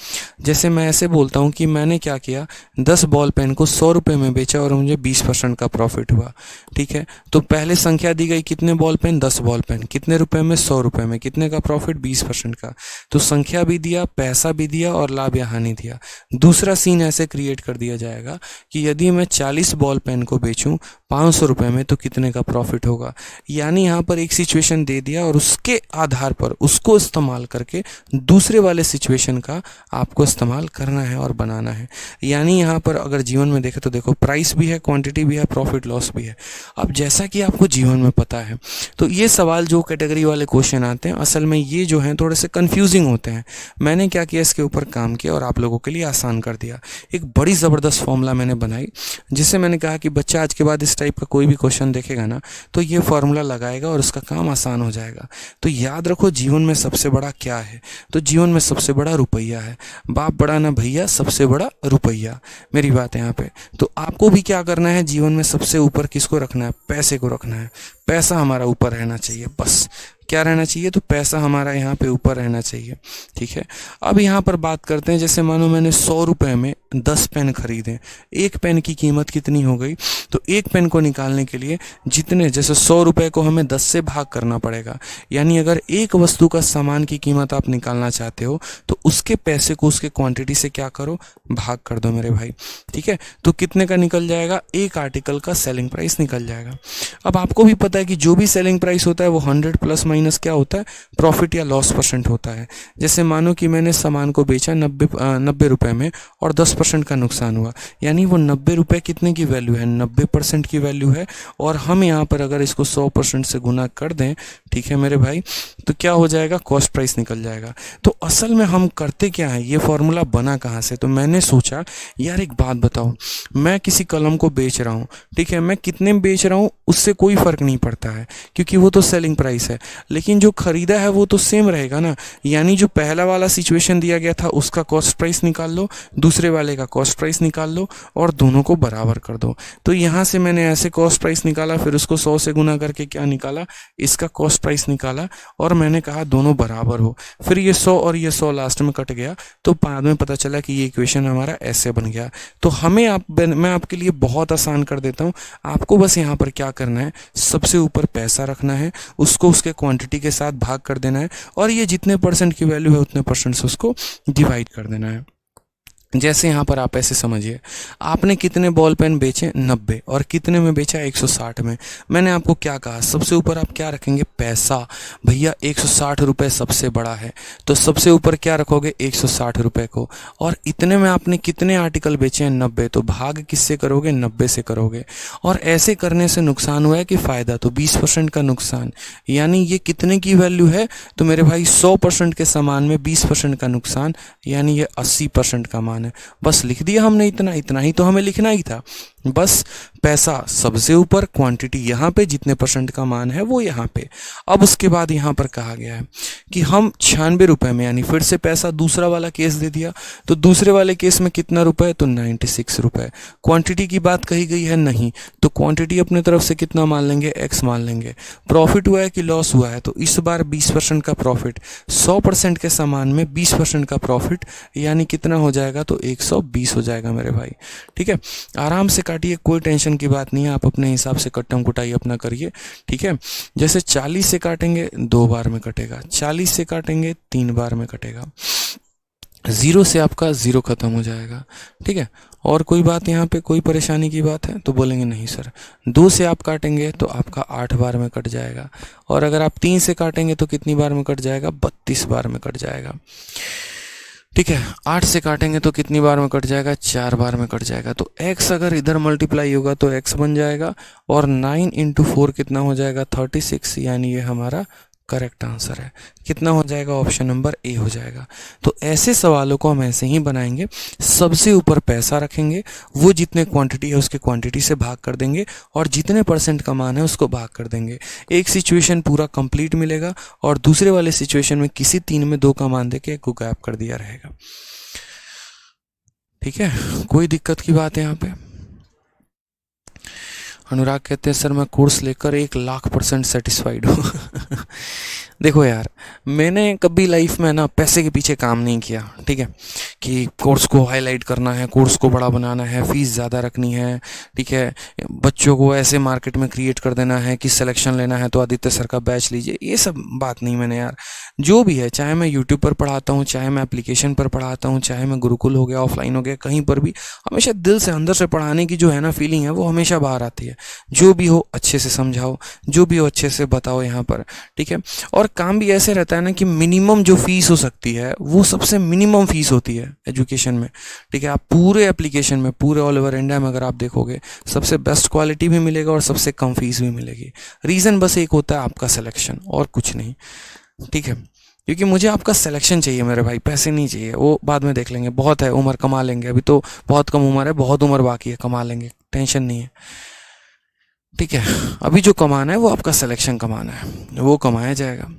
जैसे मैं ऐसे बोलता हूँ कि मैंने क्या किया, 10 बॉल पेन को 100 रुपये में बेचा और मुझे 20% का प्रॉफिट हुआ। ठीक है, तो पहले संख्या दी गई कितने बॉल पेन, 10 बॉल पेन, कितने रुपए में, 100 रुपये में, कितने का प्रॉफिट, 20% का। तो संख्या भी दिया, पैसा भी दिया, और लाभ या हानि दिया। दूसरा सीन ऐसे क्रिएट कर दिया जाएगा कि यदि मैं 40 बॉल पेन को बेचूं 500 रुपये में, तो कितने का प्रॉफिट होगा। यानी यहाँ पर एक सिचुएशन दे दिया और उसके आधार पर उसको इस्तेमाल करके दूसरे वाले सिचुएशन का आपको इस्तेमाल करना है और बनाना है। यानी यहाँ पर अगर जीवन में देखें तो देखो प्राइस भी है, क्वांटिटी भी है, प्रॉफिट लॉस भी है। अब जैसा कि आपको जीवन में पता है, तो ये सवाल जो कैटेगरी वाले क्वेश्चन आते हैं, असल में ये जो हैं थोड़े से कंफ्यूजिंग होते हैं। मैंने क्या किया, इसके ऊपर काम किया और आप लोगों के लिए आसान कर दिया। एक बड़ी ज़बरदस्त फॉर्मूला मैंने बनाई, जिससे मैंने कहा कि बच्चा आज के बाद इस टाइप का कोई भी क्वेश्चन देखेगा ना, तो ये फॉर्मूला लगाएगा और उसका काम आसान हो जाएगा। तो याद रखो, जीवन में सबसे बड़ा क्या है, तो जीवन में सबसे बड़ा रुपया है। बाप बड़ा ना भैया, सबसे बड़ा रुपया। मेरी बात है यहाँ पे। तो आपको भी क्या करना है, जीवन में सबसे ऊपर किसको रखना है, पैसे को रखना है। पैसा हमारा ऊपर रहना चाहिए, बस। क्या रहना चाहिए, तो पैसा हमारा यहाँ पे ऊपर रहना चाहिए। ठीक है, अब यहाँ पर बात करते हैं, जैसे मानो मैंने 100 रुपये में 10 पेन खरीदे, एक पेन की कीमत कितनी हो गई, तो एक पेन को निकालने के लिए जितने, जैसे 100 रुपये को हमें 10 से भाग करना पड़ेगा। यानी अगर एक वस्तु का सामान की कीमत आप निकालना चाहते हो, तो उसके पैसे को उसके क्वांटिटी से क्या करो, भाग कर दो मेरे भाई। ठीक है, तो कितने का निकल जाएगा, एक आर्टिकल का सेलिंग प्राइस निकल जाएगा। अब आपको भी पता है कि जो भी सेलिंग प्राइस होता है वो 100 प्लस माइनस क्या होता है, प्रॉफिट या लॉस परसेंट होता है। जैसे मानो कि मैंने सामान को बेचा 90 रुपये में और 10% का नुकसान हुआ, यानी वो 90 रुपये कितने की वैल्यू है, 90% की वैल्यू है। और हम यहाँ पर अगर इसको 100% से गुना कर दें, ठीक है मेरे भाई, तो क्या हो जाएगा, कॉस्ट प्राइस निकल जाएगा। तो असल में हम करते क्या है, ये फॉर्मूला बना कहाँ से, तो मैंने सोचा यार एक बात बताओ, मैं किसी कलम को बेच रहा हूँ, ठीक है, मैं कितने में बेच रहा हूँ उससे कोई फर्क नहीं पड़ता है, क्योंकि वो तो सेलिंग प्राइस है। लेकिन जो खरीदा है वो तो सेम रहेगा ना। यानी जो पहला वाला सिचुएशन दिया गया था उसका कॉस्ट प्राइस निकाल लो, दूसरे वाले का कॉस्ट प्राइस निकाल लो और दोनों को बराबर कर दो। तो यहाँ से मैंने ऐसे कॉस्ट प्राइस निकाला, फिर उसको 100 से गुना करके क्या निकाला, इसका कॉस्ट प्राइस निकाला, और मैंने कहा दोनों बराबर हो। फिर ये 100 और ये 100 लास्ट में कट गया, तो बाद में पता चला कि ये इक्वेशन हमारा ऐसे बन गया। तो मैं आपके लिए बहुत आसान कर देता हूँ। आपको बस यहाँ पर क्या करना है, सबसे ऊपर पैसा रखना है, उसको उसके क्वांटिटी के साथ भाग कर देना है, और ये जितने परसेंट की वैल्यू है उतने परसेंट से उसको डिवाइड कर देना है। जैसे यहाँ पर आप ऐसे समझिए, आपने कितने बॉल पेन बेचे 90 और कितने में बेचा 160 में। मैंने आपको क्या कहा, सबसे ऊपर आप क्या रखेंगे, पैसा। भैया 160 रुपये सबसे बड़ा है, तो सबसे ऊपर क्या रखोगे, 160 रुपये को। और इतने में आपने कितने आर्टिकल बेचे हैं, 90, तो भाग किससे करोगे, 90 से करोगे। और ऐसे करने से नुकसान हुआ है कि फ़ायदा, तो 20% का नुकसान। यानी ये कितने की वैल्यू है, तो मेरे भाई 100% के सामान में 20% का नुकसान, यानी ये 80% का मान है। बस लिख दिया हमने, इतना इतना ही तो हमें लिखना ही था। बस पैसा सबसे ऊपर, क्वांटिटी यहाँ पे, जितने परसेंट का मान है वो यहाँ पे। अब उसके बाद यहाँ पर कहा गया है कि हम 96 रुपये में, यानी फिर से पैसा दूसरा वाला केस दे दिया, तो दूसरे वाले केस में कितना रुपए, तो 96 रुपये। क्वांटिटी की बात कही गई है नहीं, तो क्वांटिटी अपने तरफ से कितना मान लेंगे, एक्स मान लेंगे। प्रॉफिट हुआ है कि लॉस हुआ है, तो इस बार 20% का प्रॉफिट, 100% के सामान में 20% का प्रॉफिट, यानी कितना हो जाएगा, तो 120 हो जाएगा मेरे भाई। ठीक है, आराम से काटिए, कोई टेंशन की बात नहीं है, आप अपने हिसाब से कट्टम कुटाई अपना करिए। ठीक है, जैसे 40 से काटेंगे 2 बार में कटेगा, 40 से काटेंगे 3 बार में कटेगा, 0 से आपका 0 खत्म हो जाएगा। ठीक है, और कोई बात यहाँ पे, कोई परेशानी की बात है, तो बोलेंगे नहीं सर। 2 से आप काटेंगे तो आपका 8 बार में कट जाएगा, और अगर आप 3 से काटेंगे तो कितनी बार में कट जाएगा, 32 बार में कट जाएगा। ठीक है, 8 से काटेंगे तो कितनी बार में कट जाएगा, 4 बार में कट जाएगा। तो x अगर इधर मल्टीप्लाई होगा तो x बन जाएगा, और 9 इंटू 4 कितना हो जाएगा, 36, यानी ये हमारा करेक्ट आंसर है। कितना हो जाएगा, ऑप्शन नंबर ए हो जाएगा। तो ऐसे सवालों को हम ऐसे ही बनाएंगे, सबसे ऊपर पैसा रखेंगे, वो जितने क्वांटिटी है उसके क्वांटिटी से भाग कर देंगे, और जितने परसेंट का मान है उसको भाग कर देंगे। एक सिचुएशन पूरा कंप्लीट मिलेगा, और दूसरे वाले सिचुएशन में किसी 3 में 2 का मान देके एक को गैप कर दिया रहेगा। ठीक है, कोई दिक्कत की बात है यहाँ पे। अनुराग कहते हैं सर मैं कोर्स लेकर 1,00,000% सेटिस्फाइड हूँ। देखो यार, मैंने कभी लाइफ में ना पैसे के पीछे काम नहीं किया। ठीक है, कि कोर्स को हाईलाइट करना है, कोर्स को बड़ा बनाना है, फीस ज़्यादा रखनी है। ठीक है, बच्चों को ऐसे मार्केट में क्रिएट कर देना है कि सिलेक्शन लेना है तो आदित्य सर का बैच लीजिए, ये सब बात नहीं मैंने यार। जो भी है, चाहे मैं यूट्यूब पर पढ़ाता हूँ, चाहे मैं एप्लीकेशन पर पढ़ाता हूँ, चाहे मैं गुरुकुल हो गया, ऑफलाइन हो गया, कहीं पर भी, हमेशा दिल से अंदर से पढ़ाने की जो है ना फीलिंग है, वो हमेशा बाहर आती है। जो भी हो अच्छे से समझाओ, जो भी हो अच्छे से बताओ यहाँ पर। ठीक है, और काम भी ऐसे रहता है ना कि मिनिमम जो फीस हो सकती है वो सबसे मिनिमम फीस होती है एजुकेशन में। ठीक है, आप पूरे एप्लीकेशन में, पूरे ऑल ओवर इंडिया में अगर आप देखोगे, सबसे बेस्ट क्वालिटी भी मिलेगा और सबसे कम फीस भी मिलेगी। रीज़न बस एक होता है, आपका सिलेक्शन, और कुछ नहीं। ठीक है, क्योंकि मुझे आपका सिलेक्शन चाहिए मेरे भाई, पैसे नहीं चाहिए, वो बाद में देख लेंगे, बहुत है उम्र, कमा लेंगे, अभी तो बहुत कम उम्र है, बहुत उम्र बाकी है, कमा लेंगे, टेंशन नहीं है। ठीक है, अभी जो कमाना है वो आपका सिलेक्शन कमाना है, वो कमाया जाएगा।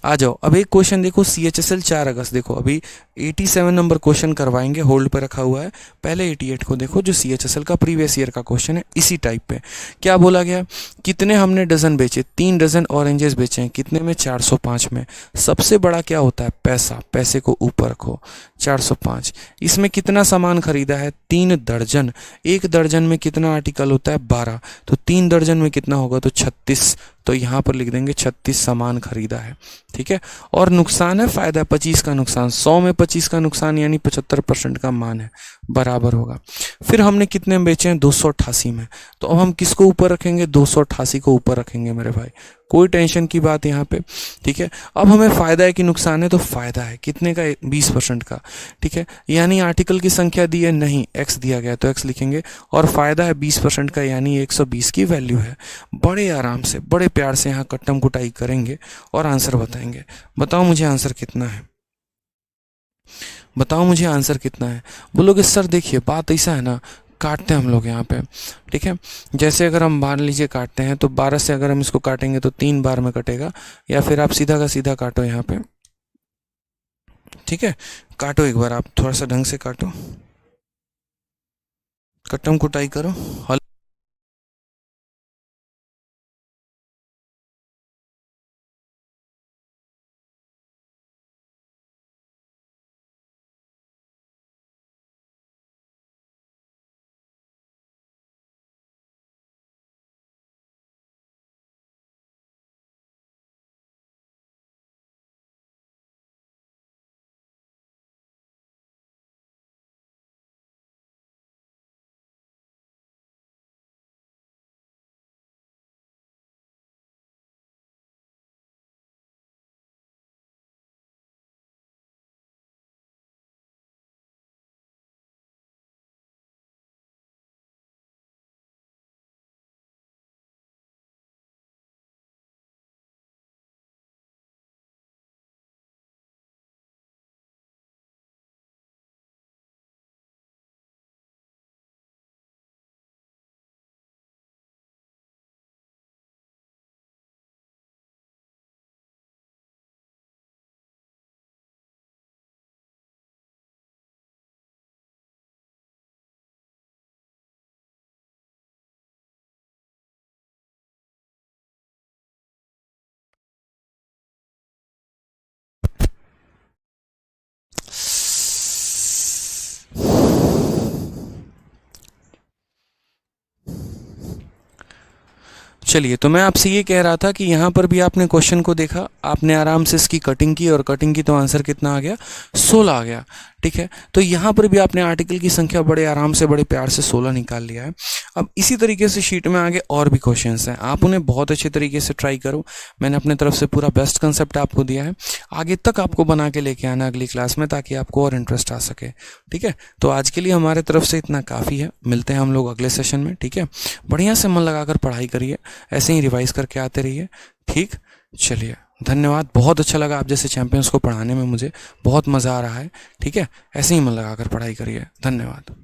आ जाओ, अब एक क्वेश्चन देखो, CHSL 4 अगस्त, देखो अभी 87 नंबर क्वेश्चन करवाएंगे, होल्ड पर रखा हुआ है। पहले 88 को देखो, जो CHSL का प्रीवियस ईयर का क्वेश्चन है, इसी टाइप पे। क्या बोला गया, कितने हमने डजन बेचे, 3 डजन ऑरेंजेस बेचे हैं, कितने में, 405 में। सबसे बड़ा क्या होता है, पैसा, पैसे को ऊपर रखो, 405। इसमें कितना सामान खरीदा है, 3 दर्जन। एक दर्जन में कितना आर्टिकल होता है, 12, तो 3 दर्जन में कितना होगा, तो 36। तो यहाँ पर लिख देंगे 36 सामान खरीदा है। ठीक है, और नुकसान है, फायदा 25 का नुकसान, 100 में 25 का नुकसान, यानी 75% का मान है, बराबर होगा। फिर हमने कितने में बेचे हैं, 288 में। तो अब हम किसको ऊपर रखेंगे, 288 को ऊपर रखेंगे मेरे भाई, कोई टेंशन की बात यहाँ पे। ठीक है, अब हमें फायदा है कि नुकसान है, तो फायदा है कितने का, 20% का। ठीक है, यानी आर्टिकल की संख्या दी है नहीं, एक्स दिया गया तो एक्स लिखेंगे, और फायदा है 20% का, यानी 120 की वैल्यू है। बड़े आराम से, बड़े प्यार से यहाँ कट्टम कुटाई करेंगे और आंसर बताएंगे। बताओ मुझे आंसर कितना है, बताओ मुझे आंसर कितना है। बोलोगे सर देखिए बात ऐसा है ना, काटते हैं हम लोग यहाँ पे। ठीक है, जैसे अगर हम मान लीजिए काटते हैं, तो 12 से अगर हम इसको काटेंगे तो 3 बार में कटेगा, या फिर आप सीधा का सीधा काटो यहाँ पे। ठीक है, काटो एक बार, आप थोड़ा सा ढंग से काटो, कट्टम कुटाई करो। चलिए, तो मैं आपसे ये कह रहा था कि यहाँ पर भी आपने क्वेश्चन को देखा, आपने आराम से इसकी कटिंग की और कटिंग की तो आंसर कितना आ गया, 16 आ गया। ठीक है, तो यहाँ पर भी आपने आर्टिकल की संख्या बड़े आराम से बड़े प्यार से 16 निकाल लिया है। अब इसी तरीके से शीट में आगे और भी क्वेश्चंस हैं, आप उन्हें बहुत अच्छे तरीके से ट्राई करो। मैंने अपने तरफ से पूरा बेस्ट कंसेप्ट आपको दिया है, आगे तक आपको बना के लेके आना अगली क्लास में, ताकि आपको और इंटरेस्ट आ सके। ठीक है, तो आज के लिए हमारे तरफ से इतना काफ़ी है, मिलते हैं हम लोग अगले सेशन में। ठीक है, बढ़िया से मन लगाकर पढ़ाई करिए, ऐसे ही रिवाइज करके आते रहिए। ठीक, चलिए, धन्यवाद। बहुत अच्छा लगा आप जैसे चैंपियंस को पढ़ाने में, मुझे बहुत मज़ा आ रहा है। ठीक है, ऐसे ही मन लगाकर पढ़ाई करिए। धन्यवाद।